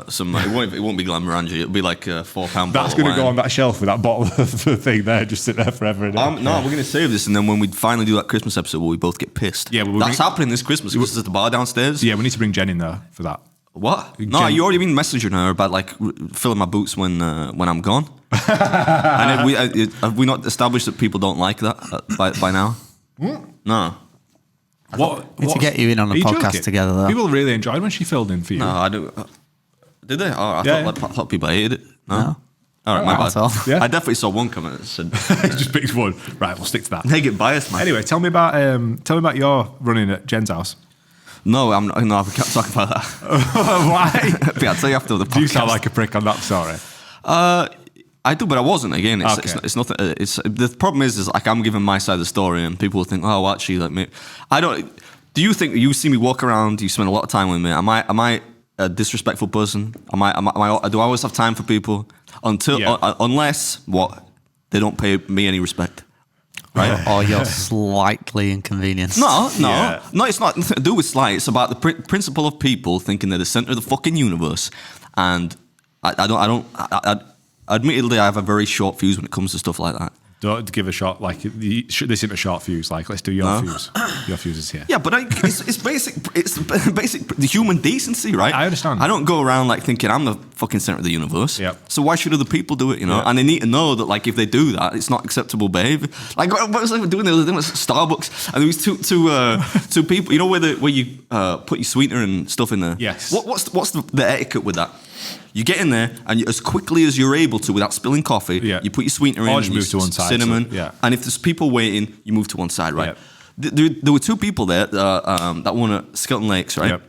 some, it won't be Glenmorangie. It'll be like a £4 That's going to go on that shelf with that bottle of thing there, just sit there forever. No, we're going to save this, and then when we finally do that Christmas episode, where we both get pissed. Yeah, that's happening this Christmas because it's at the bar downstairs. Yeah, we need to bring Jen in though for that. What? No, you already been messaging her about like filling my boots when I'm gone. And have we not established that people don't like that by now? No. We need to get you in on a podcast together, though. People really enjoyed when she filled in for you. No, I do. Did they? Oh, I thought people hated it. No. All right, my bad. Yeah. I definitely saw one comment that said, just picked one. Right, we'll stick to that. They get biased, man. Anyway, tell me about your running at Jen's house. No, we can't talk about that. Why? Yeah, I'll tell you after the podcast. Do you sound like a prick on that story? I do, but I wasn't. Again, it's nothing. The problem is like I'm giving my side of the story, and people will think, oh, actually, like me. I don't. Do you think you see me walk around? You spend a lot of time with me. Am I a disrespectful person? Do I always have time for people unless they don't pay me any respect? Right? Or you're slightly inconvenienced. No, it's not nothing to do with slight. It's about the principle of people thinking they're the center of the fucking universe, and admittedly, I have a very short fuse when it comes to stuff like that. Don't give a shot like this isn't a short fuse. Like, let's do your fuse. Your fuse is here. Yeah, but it's basic. It's basic the human decency, right? I understand. I don't go around like thinking I'm the fucking center of the universe. Yep. So why should other people do it? You know, Yeah. and they need to know that like if they do that, it's not acceptable behavior. Like what was I doing the other day? It was Starbucks, and there was two people. You know where you put your sweetener and stuff in there. Yes. What's the etiquette with that? You get in there and as quickly as you're able to, without spilling coffee, Yeah. you put your sweetener in, Or and just your move to one side, cinnamon, so, yeah. and if there's people waiting, you move to one side, right? Yep. There were two people there that won at Skeleton Lakes, right? Yep.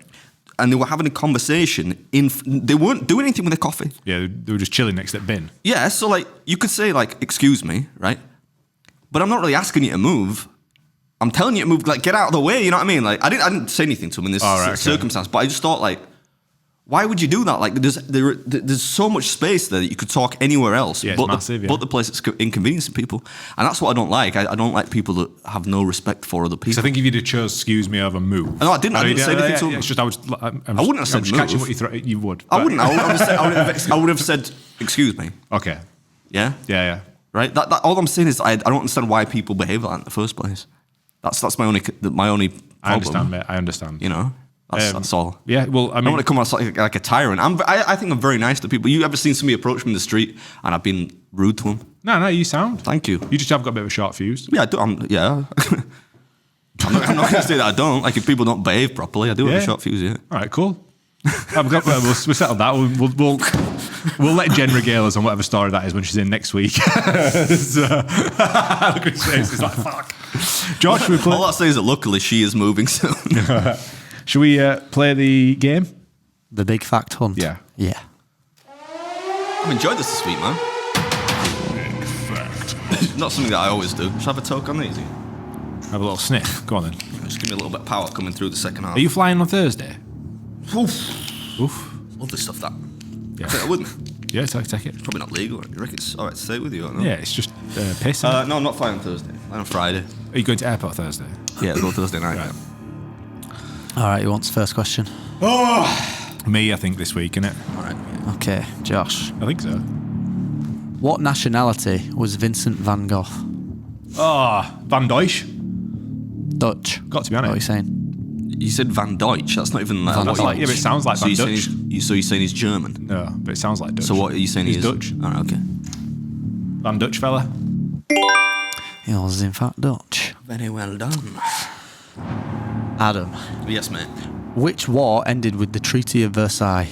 And they were having a conversation. They weren't doing anything with their coffee. Yeah, they were just chilling next to the bin. Yeah, so like you could say like, "Excuse me," right? But I'm not really asking you to move. I'm telling you to move. Like, get out of the way. You know what I mean? Like, I didn't say anything to him in this circumstance, but I just thought like, why would you do that? Like, there's so much space there that you could talk anywhere else. Yeah, it's massive, but the place that's inconveniencing people, and that's what I don't like. I don't like people that have no respect for other people. So I think if you'd have chose "excuse me" over "move," No, I didn't say anything to him. It's just I wouldn't have said just catching move. what you would. I wouldn't. I would have said, "Excuse me." Okay. Yeah. Yeah. Right. That all I'm saying is I don't understand why people behave like that in the first place. That's my only problem. I understand, mate. I understand. You know. That's all. Yeah, well, I I don't mean, want to come across like a tyrant. I think I'm very nice to people. You ever seen somebody approach me in the street and I've been rude to them? no, you sound. Thank you. You just have got a bit of a short fuse. Yeah, I do. I'm not going to say that I don't. Like if people don't behave properly, I do have Yeah. a short fuse. Yeah. All right, cool. We'll settle that. We'll let Jen regale us on whatever story that is when she's in next week. So, look at his face. He's like, fuck. Josh, should we play? All I say is that luckily she is moving soon. Should we play the game? The big fact hunt. Yeah. Yeah. I've enjoyed this week, man. Not something that I always do. Should I have a talk on these? Have a little sniff. Go on then. Just give me a little bit of power coming through the second half. Are you flying on Thursday? Oof. Oof. Lovely stuff, that. Yeah. I wouldn't. Yeah, take it. Probably not legal. You reckon it's all right to stay with you or not? Yeah, it's just piss. Isn't it? No, I'm not flying on Thursday. Flying on Friday. Are you going to airport Thursday? Yeah, go Thursday night. Right. All right, who wants the first question? Me, I think, this week, innit? All right. Okay, Josh. I think so. What nationality was Vincent van Gogh? Oh, Van Deutsch. Dutch. Got to be What are you honest. saying? You said Van Deutsch. That's not even Van what Deutsch. you- Yeah, but it sounds like so Van you're saying Dutch. so you're saying he's German. No, but it sounds like Dutch. So what are you saying he He's is? Dutch. All right, okay. Van Dutch fella. He was in fact Dutch. Very well done. Adam. Yes, mate. Which war ended with the Treaty of Versailles?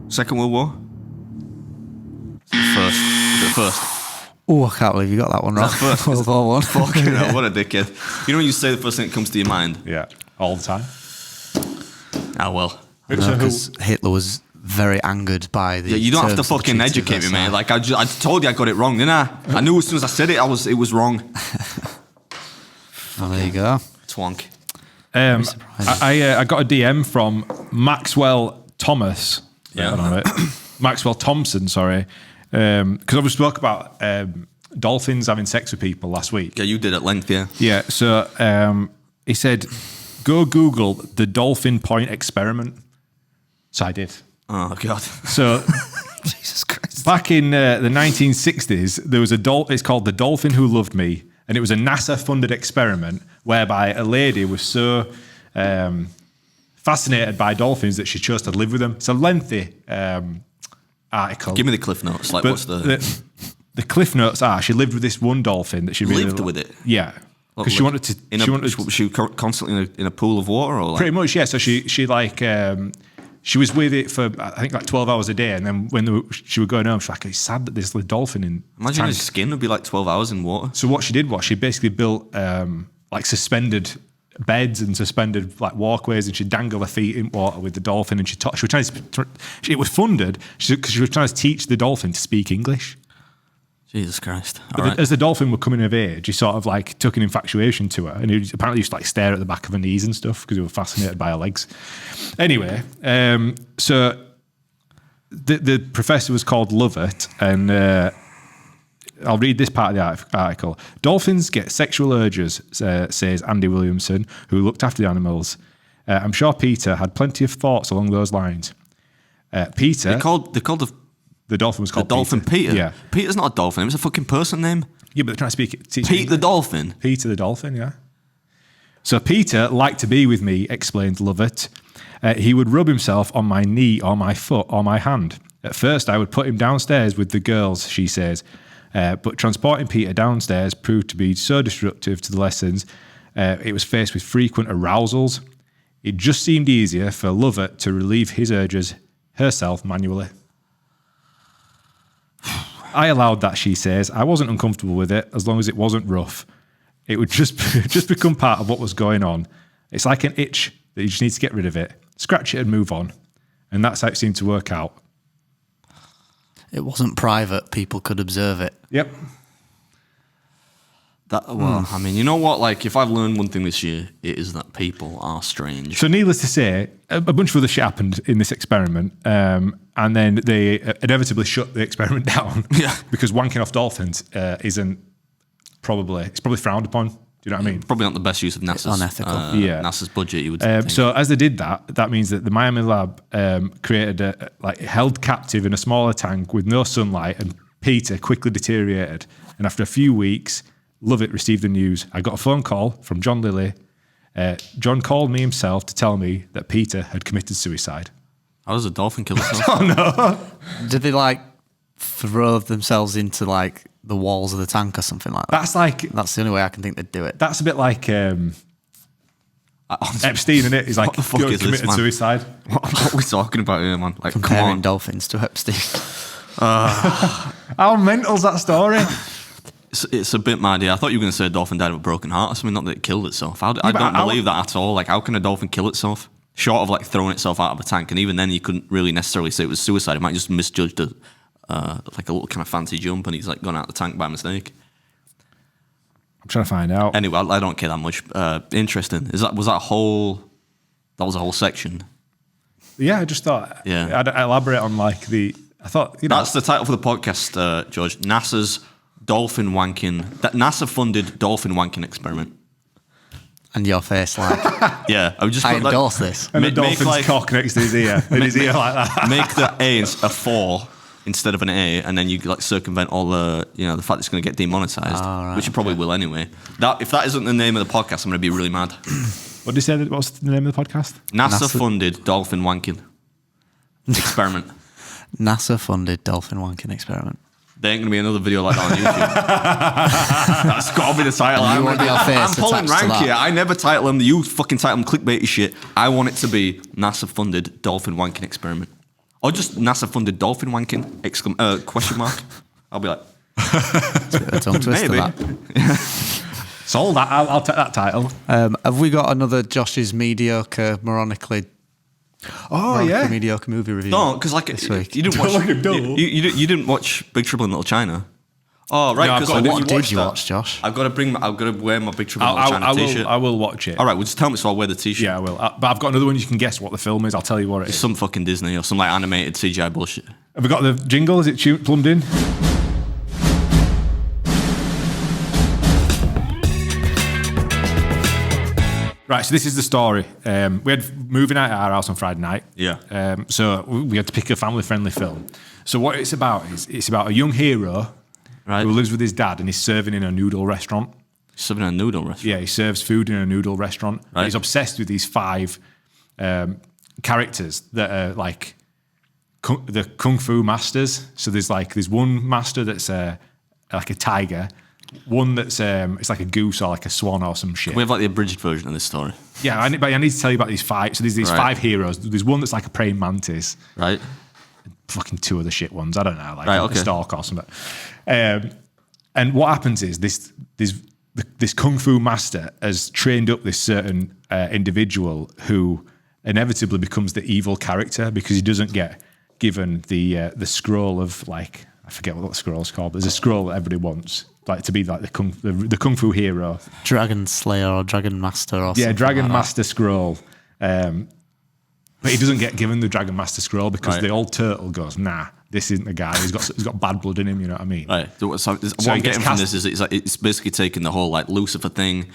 Second World War? First. Was it first? Oh, I can't believe you got that one wrong. First. World War One. Fucking hell, what a dickhead. You know when you say the first thing that comes to your mind? Yeah, all the time. Ah, well. Because Hitler was very angered by the. Yeah, you don't have to terms of the fucking Treaty of educate me, mate. Versailles. Like I told you I got it wrong, didn't I? I knew as soon as I said it, it was wrong. Oh, there you go. Twonk. I got a DM from Maxwell Thomas. Yeah. I don't know it. Maxwell Thompson, sorry. Because we spoke about dolphins having sex with people last week. Yeah, you did at length, yeah. Yeah, so he said, go Google the dolphin point experiment. So I did. Oh, God. So Jesus Christ. back in the 1960s, there was it's called The Dolphin Who Loved Me, and it was a NASA-funded experiment whereby a lady was so fascinated by dolphins that she chose to live with them. It's a lengthy article. Give me the cliff notes. Like, But what's the cliff notes are she lived with this one dolphin that she really lived with it? Yeah, because she wanted to. Was she constantly in a pool of water, or like? Pretty much, yeah. So she like she was with it for I think like 12 hours a day, and then when she was going home, she was like, "It's sad that there's a dolphin in." Imagine tank." his skin would be like 12 hours in water. So what she did was she basically built like suspended beds and suspended like walkways, and she dangled her feet in water with the dolphin, and she was trying to. It was funded because she was trying to teach the dolphin to speak English. Jesus Christ. But All right. as the dolphin were coming of age, he sort of like took an infatuation to her, and he apparently used to like stare at the back of her knees and stuff because he was fascinated by her legs. Anyway, so the professor was called Lovett, and I'll read this part of the article. Dolphins get sexual urges, says Andy Williamson, who looked after the animals. I'm sure Peter had plenty of thoughts along those lines. Peter, They called the dolphin was the called dolphin Peter. Yeah, Peter's not a dolphin. It was a fucking person name. yeah, but they're trying to teach Pete the dolphin. Peter the dolphin, yeah. So Peter liked to be with me, explained Lovett. He would rub himself on my knee or my foot or my hand. At first, I would put him downstairs with the girls, she says. But transporting Peter downstairs proved to be so disruptive to the lessons. It was faced with frequent arousals. It just seemed easier for Lover to relieve his urges herself manually. I allowed that, she says. I wasn't uncomfortable with it as long as it wasn't rough. It would just become part of what was going on. It's like an itch that you just need to get rid of it, scratch it and move on. And that's how it seemed to work out. It wasn't private. People could observe it. Yep. I mean, you know what? Like, if I've learned one thing this year, it is that people are strange. So needless to say, a bunch of other shit happened in this experiment. And then they inevitably shut the experiment down. Yeah. Because wanking off dolphins it's probably frowned upon. Do you know what I mean? Probably not the best use of NASA's, unethical. NASA's budget, you would think. So as they did that, that means that the Miami lab created held captive in a smaller tank with no sunlight, and Peter quickly deteriorated. And after a few weeks, Lovett received the news. I got a phone call from John Lilly. John called me himself to tell me that Peter had committed suicide. How does a dolphin kill itself? Oh no! Did they throw themselves into the walls of the tank or something like that? That's the only way I can think they'd do it. That's a bit like Epstein, isn't it? He's like, what the fuck is committed this, man? suicide. What are we talking about here, man? Like, Comparing come on. dolphins to Epstein. How mental's that story? It's a bit mad, yeah. I thought you were going to say a dolphin died of a broken heart or something, not that it killed itself. I don't believe that at all. Like, how can a dolphin kill itself? Short of throwing itself out of a tank, and even then you couldn't really necessarily say it was suicide. It might just misjudged a little kind of fancy jump, and he's gone out the tank by mistake. I'm trying to find out. Anyway, I don't care that much. Interesting. Was that a whole section? Yeah, I just thought. Yeah. I'd elaborate on I thought That's the title for the podcast, George. NASA's dolphin wanking. That NASA funded dolphin wanking experiment. And your face Yeah, I would just I endorse this. and the dolphin's cock next to his ear, in his ear like that. Make the A a 4 instead of an A, and then you circumvent all the the fact it's going to get demonetized, which it probably will anyway. If that isn't the name of the podcast, I'm going to be really mad. What did you say? What's the name of the podcast? NASA funded dolphin wanking experiment. NASA funded dolphin wanking experiment. There ain't going to be another video like that on YouTube. That's got to be the title. You want your face I'm pulling attached to rank that. here. I never title them. You fucking title them clickbaity shit. I want it to be NASA funded dolphin wanking experiment. Or just NASA funded dolphin wanking question mark. I'll be like, It's a bit of a tongue twister, maybe. that. Sold that. I'll take that title. Have we got another Josh's mediocre, mediocre movie review? No, because this week? you didn't watch. Don't look at Dole. You didn't watch Big Trouble in Little China. Oh right, No, I've 'cause got- I know What did watched you that. watch, Josh? I've got to wear my Big Trouble in Little China t-shirt. I will watch it. All right, well just tell me so I'll wear the t-shirt. Yeah, I will. But I've got another one. You can guess what the film is. I'll tell you what it is. Some fucking Disney or some animated CGI bullshit. Have we got the jingle? Is it plumbed in? Right, so this is the story. We had movie night at our house on Friday night. Yeah. So we had to pick a family-friendly film. So what it's about is it's about a young hero Right. who lives with his dad and he's serving in a noodle restaurant. Serving a noodle restaurant. Yeah, he serves food in a noodle restaurant. Right. He's obsessed with these 5 characters that are the Kung Fu masters. So there's one master that's like a tiger, one that's it's like a goose or like a swan or some shit. We have the abridged version of this story. Yeah, but I need to tell you about these 5. So there's these Right. 5 heroes. There's one that's like a praying mantis. Right. Fucking 2 other shit ones. I don't know, like Right, a okay. stork or something. And what happens is this Kung Fu master has trained up this certain individual who inevitably becomes the evil character because he doesn't get given the scroll of I forget what the scroll's called. But there's a scroll that everybody wants, to be like the Kung Fu hero. Dragon Slayer or Dragon Master or something. Yeah, Dragon like Master scroll. But he doesn't get given the Dragon Master scroll because Right. the old turtle goes, nah, this isn't the guy. He's got bad blood in him. You know what I mean? Right. So what I'm he getting gets from cast- this is it's basically taking the whole Lucifer thing,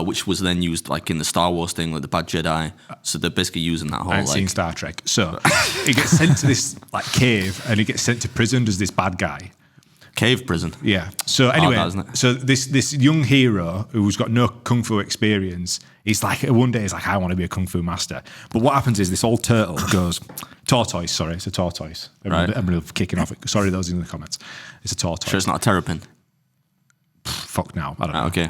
which was then used in the Star Wars thing, the Bad Jedi. So they're basically using that whole I ain't seen Star Trek. So he gets sent to this cave and he gets sent to prison as this bad guy. cave prison. Yeah. So anyway, that, isn't it? so this young hero who's got no kung fu experience, He's like, one day he's like, I want to be a Kung Fu master. But what happens is this old turtle goes, tortoise, sorry, it's a tortoise. Everybody kicking off. Sorry, those in the comments. It's a tortoise. Sure, it's not a terrapin. Fuck now, I don't know. Okay.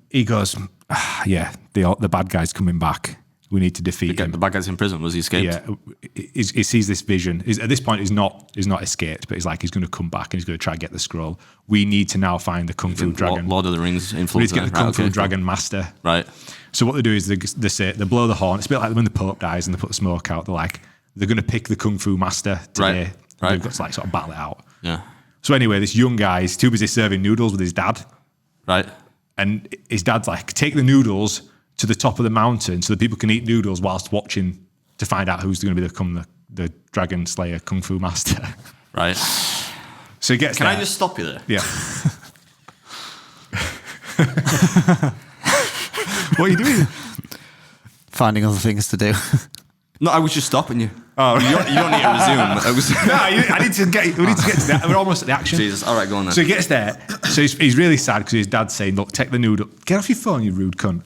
He goes, the bad guy's coming back. We need to defeat him. The bad guy's in prison. Was he escaped? Yeah, he sees this vision. At this point, he's not escaped, but he's like, he's going to come back and he's going to try and get the scroll. We need to now find the Kung Fu dragon. Lord of the Rings influence. We need to get the Kung Fu dragon master. Right. So what they do is they blow the horn. It's a bit like when the Pope dies and they put the smoke out. They're like, they're going to pick the Kung Fu master today. Right. They've got to like sort of battle it out. Yeah. So anyway, this young guy is too busy serving noodles with his dad. Right. And his dad's like, take the noodles to the top of the mountain so that people can eat noodles whilst watching to find out who's going to become the Dragon Slayer Kung Fu Master. Right. So he gets Can there. I just stop you there? Yeah. What are you doing? Finding other things to do. No, I was just stopping you. Oh, You don't need to resume. I need to get. We need to get to that. We're almost at the action. Jesus. All right, go on then. So he gets there. So he's really sad because his dad's saying, "Look, take the noodle. Get off your phone, you rude cunt."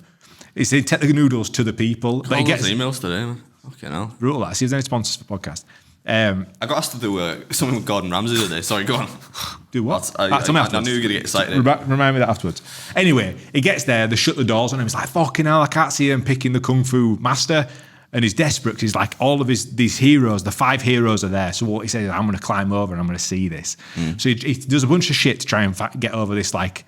He's saying, "Take the noodles to the people." But he gets emails today, man. Okay, now. brutal. That. See if there's any sponsors for the podcast. I got asked to do something with Gordon Ramsay today. Sorry, go on. Do what? I Tell me knew afterwards. you were going to get excited. Remind me that afterwards. Anyway, he gets there. They shut the doors on him. He's like, "Fucking hell, I can't see him picking the Kung Fu Master." And he's desperate because he's like, all of these heroes, the 5 heroes are there. So what he says is, I'm going to climb over and I'm going to see this. So he does a bunch of shit to try and get over this like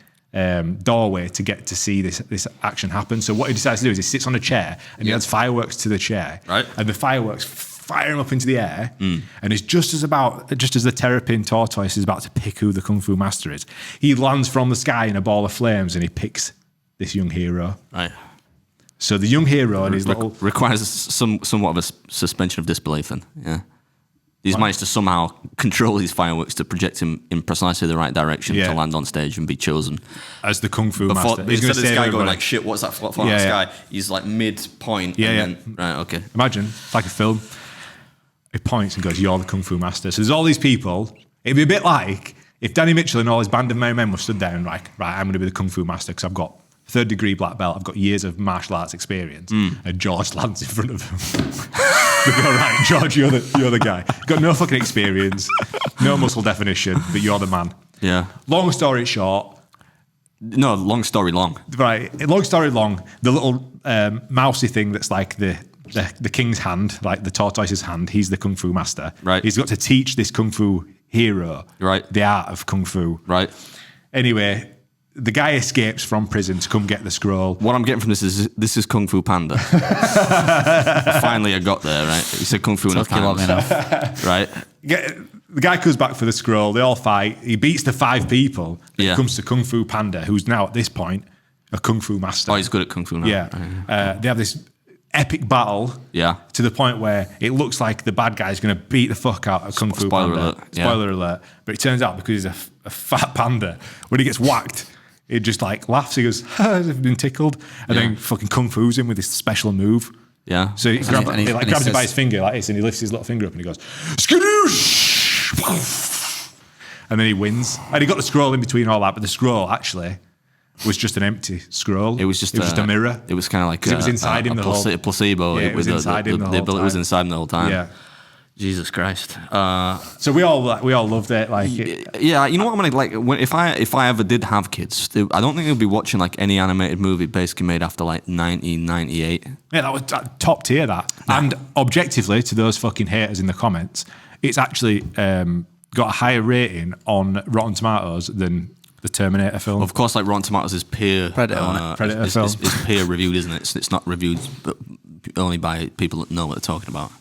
doorway to get to see this action happen. So what he decides to do is he sits on a chair and he adds fireworks to the chair. Right. And the fireworks fire him up into the air. And it's just as the terrapin tortoise is about to pick who the Kung Fu Master is, he lands from the sky in a ball of flames and he picks this young hero. Right. So the young hero and his little... Requires somewhat of a suspension of disbelief then, yeah. He's managed to somehow control these fireworks to project him in precisely the right direction to land on stage and be chosen. As the Kung Fu Master. Instead of this guy going like, shit, what's that flying in the sky? He's like mid-point. Right, okay. Imagine, it's like a film. He points and goes, you're the Kung Fu Master. So there's all these people. It'd be a bit like if Danny Mitchell and all his band of merry men were stood there and like, right, I'm going to be the Kung Fu Master because I've got 3rd degree black belt, I've got years of martial arts experience, and George lands in front of him. They go, right, George, you're the guy. You've got no fucking experience, no muscle definition, but you're the man. Yeah. Long story short. No, long story long. Right, long story long, the little mousy thing that's like the king's hand, like the tortoise's hand, he's the Kung Fu Master. Right. He's got to teach this Kung Fu hero the art of Kung Fu. Right. Anyway, the guy escapes from prison to come get the scroll. What I'm getting from this is Kung Fu Panda. Finally, I got there, right? He said Kung Fu enough times. Right? The guy comes back for the scroll. They all fight. He beats the 5 people. It comes to Kung Fu Panda, who's now at this point a Kung Fu master. Oh, he's good at Kung Fu now. Yeah. They have this epic battle. Yeah. To the point where it looks like the bad guy's going to beat the fuck out of Kung Fu Panda. Spoiler alert. But it turns out because he's a fat panda, when he gets whacked, he just like laughs. He goes, as if he's been tickled. And then fucking Kung Fu's him with this special move. Yeah. So he grabs him by his finger like this and he lifts his little finger up and he goes, skadoosh! And then he wins. And he got the scroll in between all that, but the scroll actually was just an empty scroll. It was just a mirror. It was kind of like it was inside him the whole a placebo. Yeah, it was inside him the whole time. It was inside him the whole time. Yeah. Jesus Christ. So we all loved it. Like, yeah, you know what I'm gonna like. If I ever did have kids, I don't think they'd be watching like any animated movie basically made after like 1998. Yeah, that was top tier. That and objectively, to those fucking haters in the comments, it's actually got a higher rating on Rotten Tomatoes than the Terminator film. Of course, like Rotten Tomatoes is peer Predator film. It's peer reviewed, isn't it? It's not reviewed, but only by people that know what they're talking about.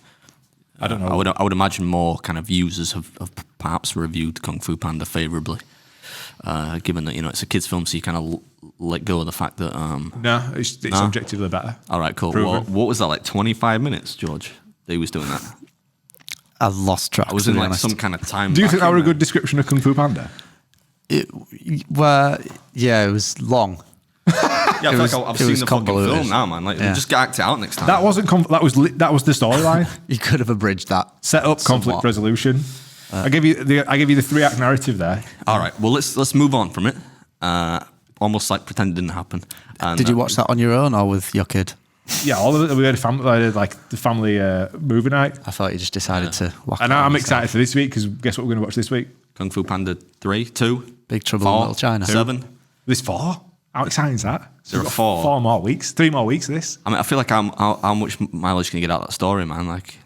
I don't know. I would imagine more kind of users have perhaps reviewed Kung Fu Panda favourably, given that it's a kids' film, so you kind of let go of the fact that. No, it's objectively better. All right, cool. What was that like? 25 minutes, George? They was doing that. I lost track. I was in like some kind of time. Do you think that were a good description of Kung Fu Panda? It was long. Yeah, I feel like I've seen the fucking film now, man. Like, just get act out next time. That wasn't that was the storyline. You could have abridged that. Set up conflict resolution. I give you the 3-act narrative there. All right. Well, let's move on from it. almost like pretend it didn't happen. And, Did you watch that on your own or with your kid? Yeah, all of it. We had the family movie night. I thought you just decided to whack And it on I'm yourself. excited for this week because guess what we're going to watch this week? Kung Fu Panda 3, 2, Big Trouble 4, in Little China. 7. There's 4. How exciting is that? There are We've got 4. 4 more weeks. 3 more weeks of this. I mean, I feel like how much mileage can you get out of that story, man? Like,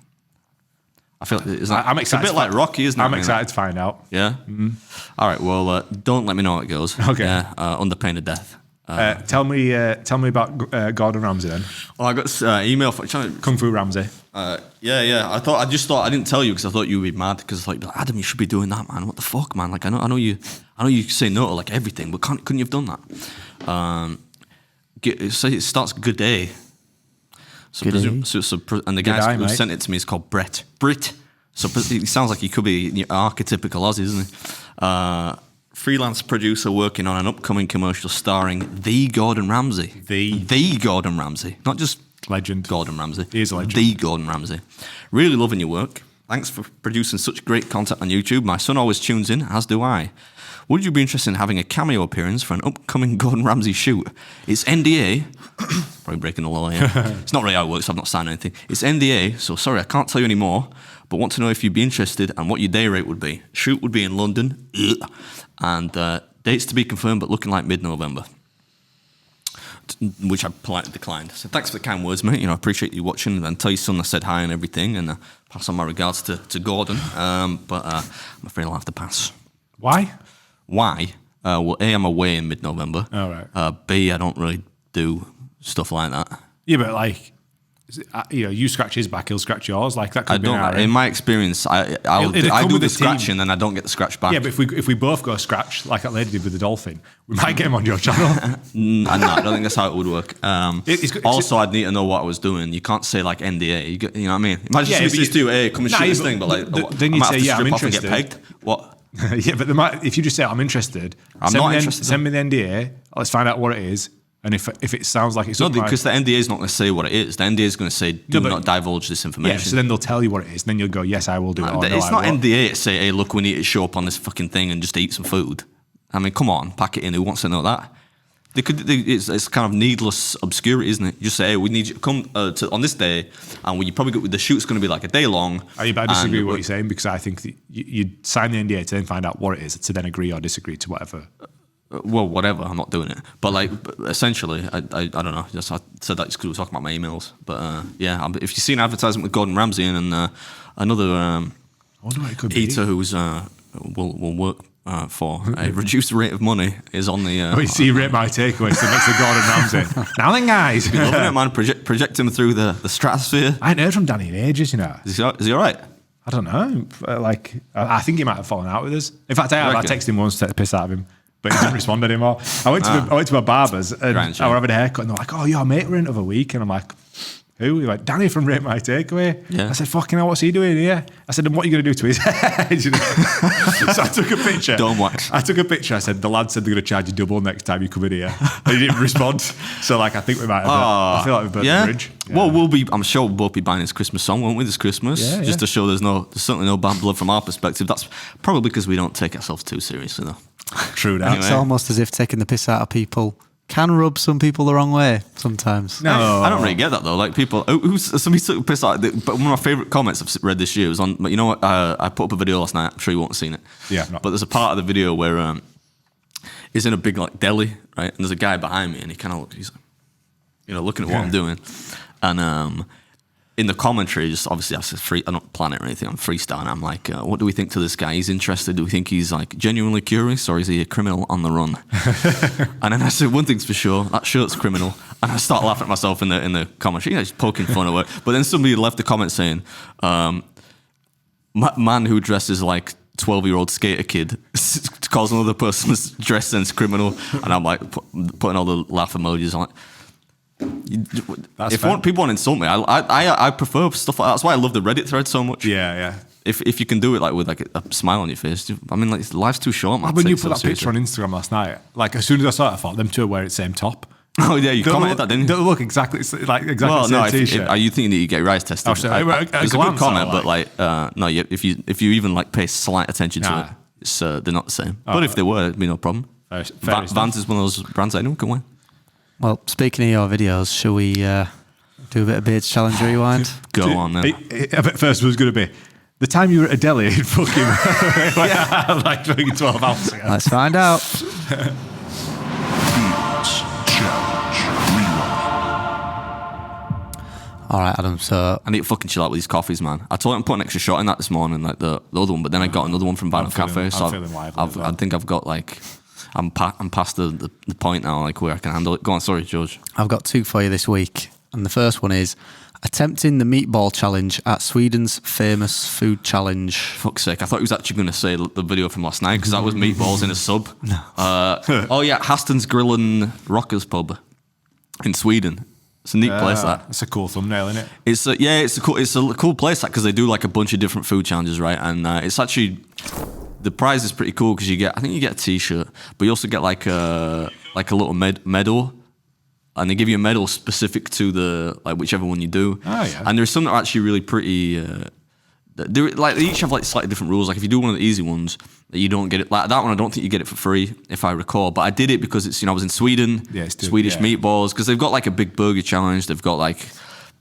I feel like I'm excited. It's a bit like Rocky, isn't it? I'm excited to find out. Yeah? Mm-hmm. All right, well, don't let me know how it goes. Okay. Yeah, under pain of death. Tell me about Gordon Ramsay then. Well, I got email from Kung Fu Ramsay. Yeah. I just thought I didn't tell you because I thought you would be mad because like Adam, you should be doing that, man. What the fuck, man? Like I know you say no to like everything, but couldn't you have done that? It starts good day. So, Good day. and the guy who sent it to me is called Brett. So he sounds like he could be archetypical Aussie, isn't he? Freelance producer working on an upcoming commercial starring the Gordon Ramsay. The Gordon Ramsay. Not just Legend. Gordon Ramsay. He is a legend. The Gordon Ramsay. Really loving your work. Thanks for producing such great content on YouTube. My son always tunes in, as do I. Would you be interested in having a cameo appearance for an upcoming Gordon Ramsay shoot? It's NDA. Probably breaking the law here. It's not really how it works. I've not signed anything. It's NDA, so sorry, I can't tell you any more, but want to know if you'd be interested and what your day rate would be. Shoot would be in London. And dates to be confirmed, but looking like mid-November. Which I politely declined. So thanks for the kind words, mate. I appreciate you watching, and tell your son I said hi and everything, and pass on my regards to Gordon. But I'm afraid I'll have to pass. Why? Why? Well, A, I'm away in mid-November. All right. B, I don't really do stuff like that. Yeah, but like, you scratch his back, he'll scratch yours. Like that could I be don't. In my experience, I do the scratching, and I don't get the scratch back. Yeah, but if we both go scratch, like that lady did with the Dolphin, we might get him on your channel. I don't think that's how it would work. Also, I'd need to know what I was doing. You can't say like NDA. You know what I mean? Imagine somebody says to you, "Hey, come and shoot this thing," but like, then you say, "Yeah, I'm interested." And get pegged. What? Yeah, but if you just say, "I'm interested," I'm not interested. Send me the NDA. Let's find out what it is. And if it sounds like it's no, because the NDA is not going to say what it is. The NDA is going to say, "Do not divulge this information." Yeah, so then they'll tell you what it is. And then you'll go, "Yes, I will do it." Or, it's no, not NDA to say, "Hey, look, we need to show up on this fucking thing and just eat some food." I mean, come on, pack it in. Who wants to know that? It's kind of needless obscurity, isn't it? You just say, "Hey, we need you to come on this day," and you probably the shoot's going to be like a day long. I disagree with what you're saying because I think that you sign the NDA to then find out what it is, to then agree or disagree to whatever. Well, whatever. I'm not doing it. But essentially, I don't know. I said that just because we were talking about my emails. But yeah, if you see an advertisement with Gordon Ramsay and another I wonder what it could eater be. who's will work for a reduced rate of money is on the. We see rate my takeaway, so next to Gordon Ramsay. Now then, guys, loving it, man. Project him through the stratosphere. I ain't heard from Danny in ages, Is he all right? I don't know. I think he might have fallen out with us. In fact, I texted him once to take the piss out of him. But he didn't respond anymore. I went to my barber's and I were having a haircut and they're like, "Oh, your mate were in the other week." And I'm like, "Who?" He's like, "Danny from Rate My Takeaway." Yeah. I said, "Fucking hell, what's he doing here?" I said, "And what are you going to do to his head?" So I took a picture. Don't wax. I took a picture. I said, "The lad said they're going to charge you double next time you come in here." And he didn't respond. So I think we might have. I feel like we've burnt the bridge. Yeah. Well, I'm sure we'll both be buying his Christmas song, won't we? This Christmas, just to show there's certainly no bad blood from our perspective. That's probably because we don't take ourselves too seriously, though. True that. Anyway. It's almost as if taking the piss out of people can rub some people the wrong way sometimes. No, I don't really get that though. Like people, somebody took a piss out. But one of my favourite comments I've read this year was on. You know what? I put up a video last night. I'm sure you won't have seen it. Yeah. But there's a part of the video where he's in a big deli, right? And there's a guy behind me, and he kind of he's looking at what I'm doing, and in the commentary, just obviously I don't plan it or anything. I'm freestyling. I'm like, what do we think to this guy? He's interested. Do we think he's genuinely curious, or is he a criminal on the run? And then I said, one thing's for sure, that shirt's criminal. And I start laughing at myself in the commentary, just poking fun at it. But then somebody left a comment saying, man who dresses like 12-year-old skater kid calls another person's dress sense criminal. And I'm like putting all the laugh emojis on it. If people want to insult me, I prefer stuff like that. That's why I love the Reddit thread so much. Yeah. If you can do it with a smile on your face, I mean, life's too short, man. When you put that picture on Instagram last night, as soon as I saw it, I thought them two are wearing the same top. Oh yeah, you commented that, didn't you? Don't look exactly the well, same no, t-shirt. Are you thinking that you get your eyes tested? It's a good comment, but no, if you even pay slight attention to it, it's, they're not the same. But if they were, it'd be no problem. Vans is one of those brands I know can win. Well, speaking of your videos, shall we do a bit of Beards Challenge Rewind? Go on then. I bet first was going to be the time you were at a deli in fucking like fucking 12 hours ago. Let's find out. All right, Adam. So I need to fucking chill out with these coffees, man. I told him to put an extra shot in that this morning, like the other one, but then I got another one from Banter Cafe. So I'm feeling lively as well. I think I've got like I'm past the point now, like where I can handle it. Go on, sorry, George. I've got 2 for you this week, and the first one is attempting the meatball challenge at Sweden's famous food challenge. Fuck's sake, I thought he was actually going to say the video from last night because that was meatballs in a sub. No. Oh yeah, Haston's Grill and Rockers pub in Sweden. It's a neat place. That it's a cool thumbnail, isn't it? It's a cool place because they do like a bunch of different food challenges, right? And it's actually the prize is pretty cool because I think you get a T-shirt, but you also get like a little medal, and they give you a medal specific to the like whichever one you do. Oh yeah. And there's some that are actually really pretty. They each have like slightly different rules. Like if you do one of the easy ones, you don't get it. Like that one, I don't think you get it for free, if I recall. But I did it because it's I was in Sweden. Yeah, Swedish meatballs, because they've got like a big burger challenge. They've got like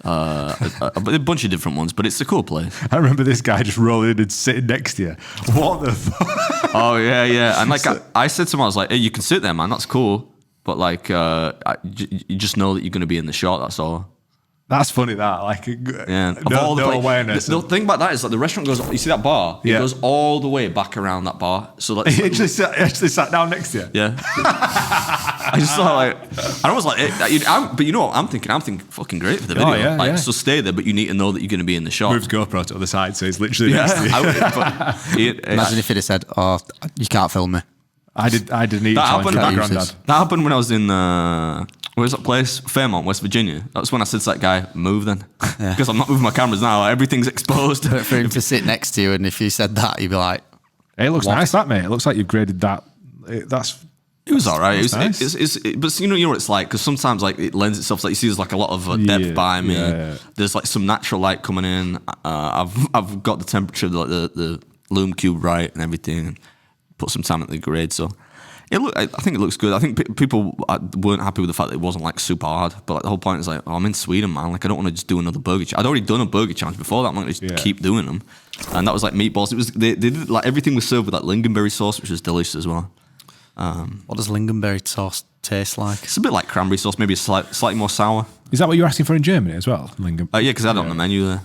a bunch of different ones, but it's a cool place. I remember this guy just rolling in and sitting next to you. What the fuck? Oh yeah. And like I said to him, I was like, "Hey, you can sit there, man. That's cool." But like, you just know that you're going to be in the shot. That's all. That's funny. That like, yeah. no awareness. The thing about that is like the restaurant goes. You see that bar? It goes all the way back around that bar. So like, he actually sat down next to you. Yeah. I just thought like, I was like, but you know what I'm thinking? I'm thinking fucking great for the video. So stay there, but you need to know that you're going to be in the shot. Moves GoPro to the other side, so he's literally next to you. Imagine if he'd have said, "Oh, you can't film me." I didn't eat challenge with my granddad. That happened when I was in where's that place? Fairmont, West Virginia. That's when I said to that guy, "Move then," because I'm not moving my cameras now. Everything's exposed. But for him to sit next to you, and if you said that, you'd be like, "Hey, it looks nice, that mate. It looks like you've graded that." It was all right. Nice. But you know what it's like, because sometimes like it lends itself. Like you see, there's like a lot of depth by me. Yeah. There's like some natural light coming in. I've got the temperature, like the lume cube right and everything. Put some time at the grade, so I think it looks good. I think people weren't happy with the fact that it wasn't like super hard, but like the whole point is like, I'm in Sweden, man. Like I don't want to just do another burger challenge. I'd already done a burger challenge before that. I'm not going to keep doing them. And that was like meatballs. It was they did like everything was served with like lingonberry sauce, which was delicious as well. what does lingonberry sauce taste like? It's a bit like cranberry sauce, maybe slightly more sour. Is that what you're asking for in Germany as well? Yeah, because I had it on the menu there.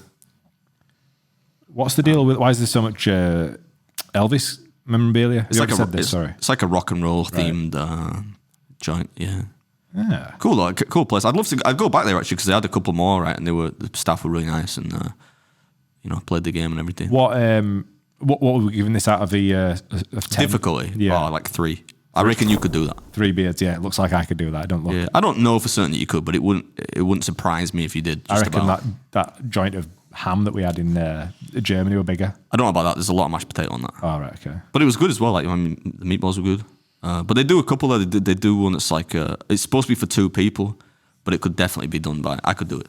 What's the deal with? Why is there so much Elvis memorabilia? It's like a rock and roll themed joint. Yeah. Cool place. I'd go back there actually because they had a couple more, right? And the staff were really nice and played the game and everything. What were we giving this out of the of 10? Difficulty? Yeah, like 3. I reckon you could do that. 3 beards. Yeah, it looks like I could do that. I don't know for certain that you could, but it wouldn't surprise me if you did. I reckon that joint of ham that we had in Germany were bigger. I don't know about that. There's a lot of mashed potato on that. Oh, right, okay. But it was good as well. Like the meatballs were good. But they do a couple. They do one that's like it's supposed to be for 2 people, but it could definitely be done by. I could do it.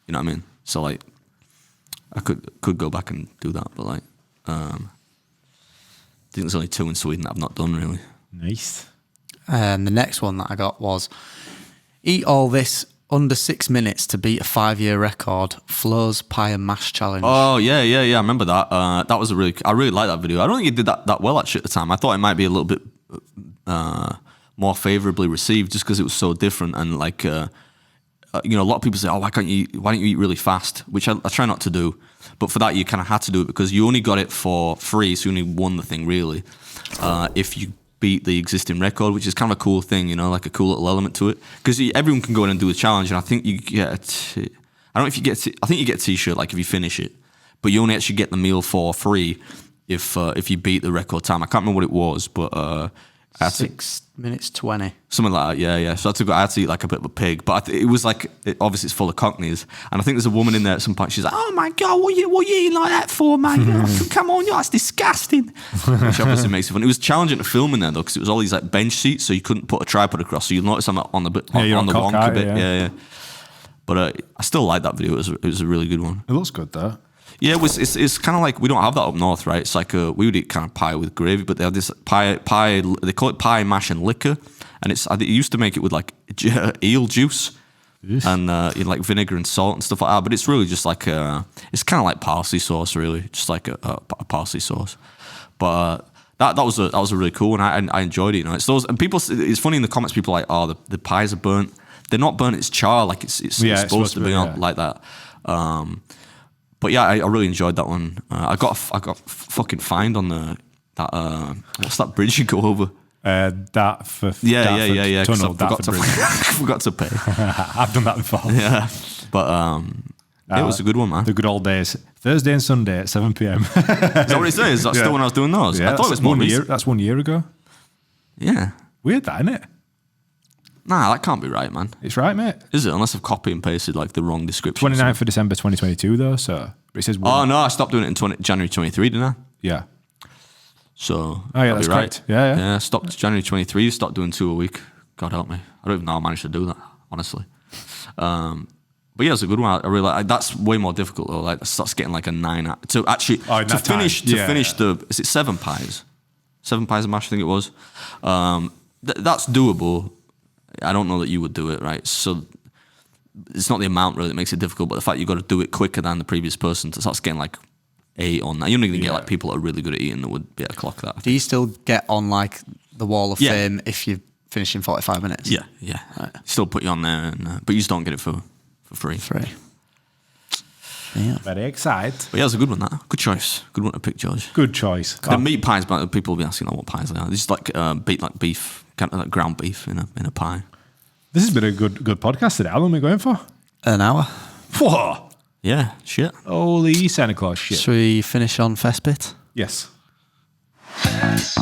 You know what I mean? So like, I could go back and do that. But like, I think there's only 2 in Sweden that I've not done really. Nice. And the next one that I got was eat all this under 6 minutes to beat a 5-year record. Flo's pie and mash challenge. Oh yeah. I remember that. That was I really liked that video. I don't think it did that well actually at the time. I thought it might be a little bit more favorably received just because it was so different and like a lot of people say, oh, why don't you eat really fast? Which I try not to do, but for that you kind of had to do it because you only got it for free, so you only won the thing really. If you beat the existing record, which is kind of a cool thing, like a cool little element to it. Because everyone can go in and do the challenge, and I think you get I think you get a T-shirt like if you finish it, but you only actually get the meal for free if you beat the record time. I can't remember what it was, but 6 minutes 20. Something like that, yeah. So I had to eat like a bit of a pig, but it was like obviously it's full of Cockneys, and I think there's a woman in there at some point. She's like, "Oh my god, what you eating like that for, man? Come on, that's disgusting." Which obviously makes it fun. It was challenging to film in there though, because it was all these like bench seats, so you couldn't put a tripod across. So you'll notice I'm on the wonk a bit, yeah. But I still like that video. It was a really good one. It looks good though. Yeah, it's kind of like, we don't have that up north, right? It's like we would eat kind of pie with gravy, but they have this pie. They call it pie mash and liquor, and it used to make it with like eel juice and like vinegar and salt and stuff like that. But it's really just like it's kind of like parsley sauce, really, just like a parsley sauce. But that was a really cool one. I enjoyed it. You know, it's those, and people. It's funny in the comments. People are like, oh, the pies are burnt. They're not burnt. It's char. Like it's supposed to be like that. But yeah, I really enjoyed that one. I got fucking fined on that what's that bridge you go over? Dartford. Yeah. Tunnel, I forgot to pay. I've done that before. Yeah, but it was a good one, man. The good old days. Thursday and Sunday at 7 p.m. Is that what it says? Is that still when I was doing those? Yeah, I thought it was more 1 year. recent. That's 1 year ago. Yeah. Weird, that, isn't it? Nah, that can't be right, man. It's right, mate. Is it? Unless I've copied and pasted like the wrong description. 29th of December 2022, though. So it says. Oh no, I stopped doing it in January 23, didn't I? Yeah. So that's right. correct. Yeah. Yeah, stopped January 23. Stopped doing 2 a week. God help me. I don't even know how I managed to do that, honestly. But yeah, it's a good one. I really like. That's way more difficult though. Like, that's getting like a 9 out. To actually finish the. Is it 7 pies? 7 pies of mash, I think it was. That's doable. I don't know that you would do it, right? So it's not the amount really that makes it difficult, but the fact you've got to do it quicker than the previous person. So that's getting like 8 on that. You're not going to get like people that are really good at eating that would be able to clock that. Do you still get on like the wall of fame if you finish in 45 minutes? Yeah. Right. Still put you on there, but you just don't get it for free. Yeah. Very excited. But yeah, it's a good one. That good choice. Good one to pick, George. Good choice. The meat pies, but people will be asking like, what pies they are. It's like beef, kind of like ground beef in a pie. This has been a good podcast today. How long are we going for? An hour. Whoa. Yeah, shit. Holy Santa Claus shit. Should we finish on Festbit? Yes. Is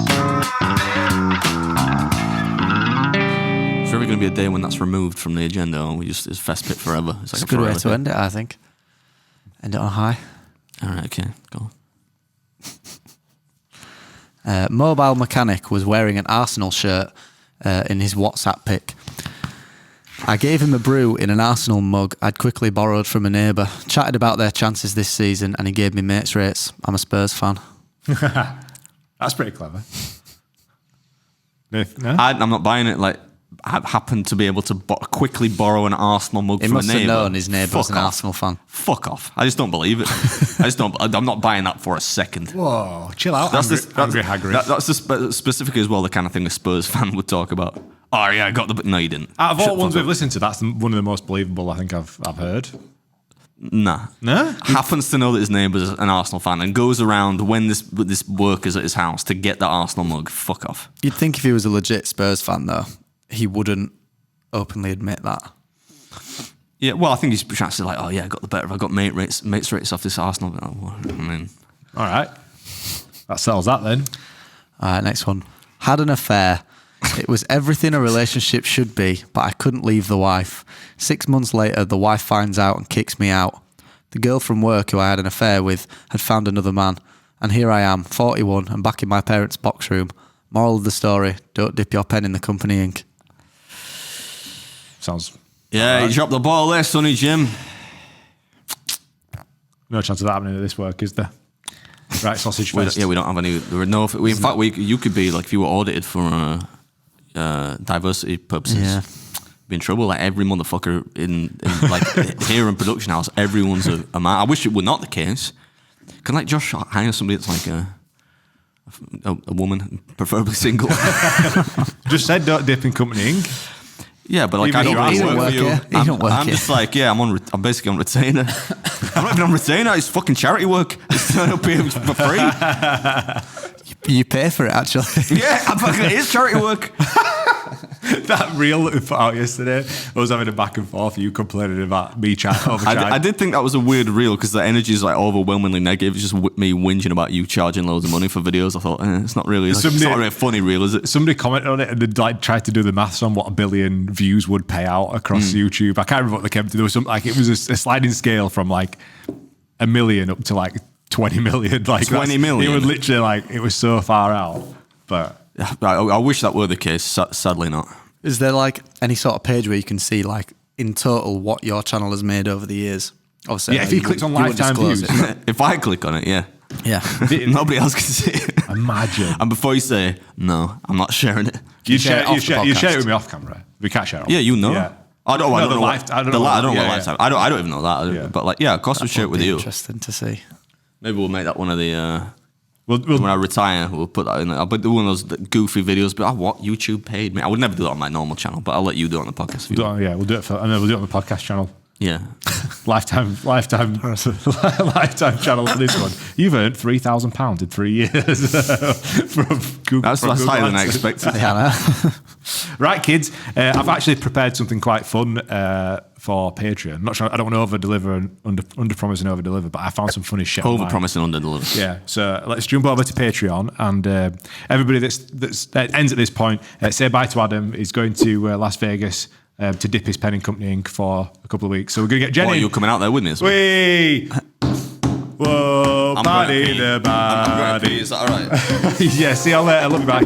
there ever going to be a day when that's removed from the agenda and it's Festbit forever? It's like a good way to end it, I think. End it on a high. All right, okay, go on. Mobile mechanic was wearing an Arsenal shirt in his WhatsApp pic. I gave him a brew in an Arsenal mug I'd quickly borrowed from a neighbour, chatted about their chances this season, and he gave me mates rates. I'm a Spurs fan. That's pretty clever. No? I'm not buying it. Like, I happened to be able to quickly borrow an Arsenal mug from a neighbour. He must have known his neighbour was an Arsenal fan. Fuck off. I just don't believe it. I'm not buying that for a second. Whoa, chill out, Angry Hagrid. That's specifically as well the kind of thing a Spurs fan would talk about. Oh yeah, I got the... No, you didn't. Out of all ones we've listened to, that's one of the most believable I think I've heard. Nah. No? Happens to know that his neighbour's an Arsenal fan and goes around when this worker's at his house to get that Arsenal mug. Fuck off. You'd think if he was a legit Spurs fan, though, he wouldn't openly admit that. Yeah, well, I think he's trying to say like, oh yeah, I got mates rates off this Arsenal. I mean, all right, that settles that then. All right, next one. Had an affair. It was everything a relationship should be, but I couldn't leave the wife. 6 months later, the wife finds out and kicks me out. The girl from work who I had an affair with had found another man. And here I am, 41, and back in my parents' box room. Moral of the story, don't dip your pen in the company ink. Sounds... Yeah, you dropped the ball there, Sonny Jim. No chance of that happening at this work, is there? Right, sausage fest. We don't have any... There were no... you could be, like, if you were audited for... diversity purposes, be in trouble. Like every motherfucker in like here in production house, everyone's a man. I wish it were not the case. Can like Josh hire somebody that's like a woman, preferably single? Just said don't dip in company ink. Yeah, but like I don't really work for you. I'm just like I'm basically on retainer. I'm not even on retainer. It's fucking charity work. It's turn up here for free. You pay for it, actually. Yeah, it is charity work. That reel that we put out yesterday, I was having a back and forth, you complaining about me overcharging. I did think that was a weird reel because the energy is like overwhelmingly negative. It's just me whinging about you charging loads of money for videos. I thought, it's not really it's not really a funny reel, is it? Somebody commented on it and they like tried to do the maths on what 1 billion views would pay out across YouTube. I can't remember what they came to. There was some like it was a sliding scale from like 1 million up to like 20 million. Like 20 million. It was literally like it was so far out. But I wish that were the case. Sadly not. Is there like any sort of page where you can see like in total what your channel has made over the years? Obviously, Yeah, if he clicks on lifetime views. If I click on it, yeah. Yeah. Nobody else can see it. Imagine. And before you say, no, I'm not sharing it. You share it share, off the you share it podcast? with me off camera. We can't share it. Yeah, you know. Yeah. I don't know what yeah, lifetime. I don't even know that. Yeah. But like, yeah, of course we'll share it with you. Interesting to see. Maybe we'll make that one of the. We'll when I retire, we'll put that in there. I'll put one of those goofy videos. But what YouTube paid me? I would never do that on my normal channel, but I'll let you do it on the podcast. If you want. we'll do it for. I know we'll do it on the podcast channel. Yeah. lifetime channel for this one. You've earned £3,000 in 3 years from Google. That's higher than I expected. Yeah, I know. Right, kids. I've actually prepared something quite fun for Patreon. I'm not sure. I don't want to over deliver and under promise and over deliver, but I found some funny shit. Over promise and under deliver. Yeah. So let's jump over to Patreon, and everybody that ends at this point, say bye to Adam. He's going to Las Vegas. To dip his pen in company ink for a couple of weeks. So we're going to get Jenny. What, are you coming out there with me as well? Whee! Whoa, I'm body going the body. Is that all right? Yeah, see you later. Love you, bye.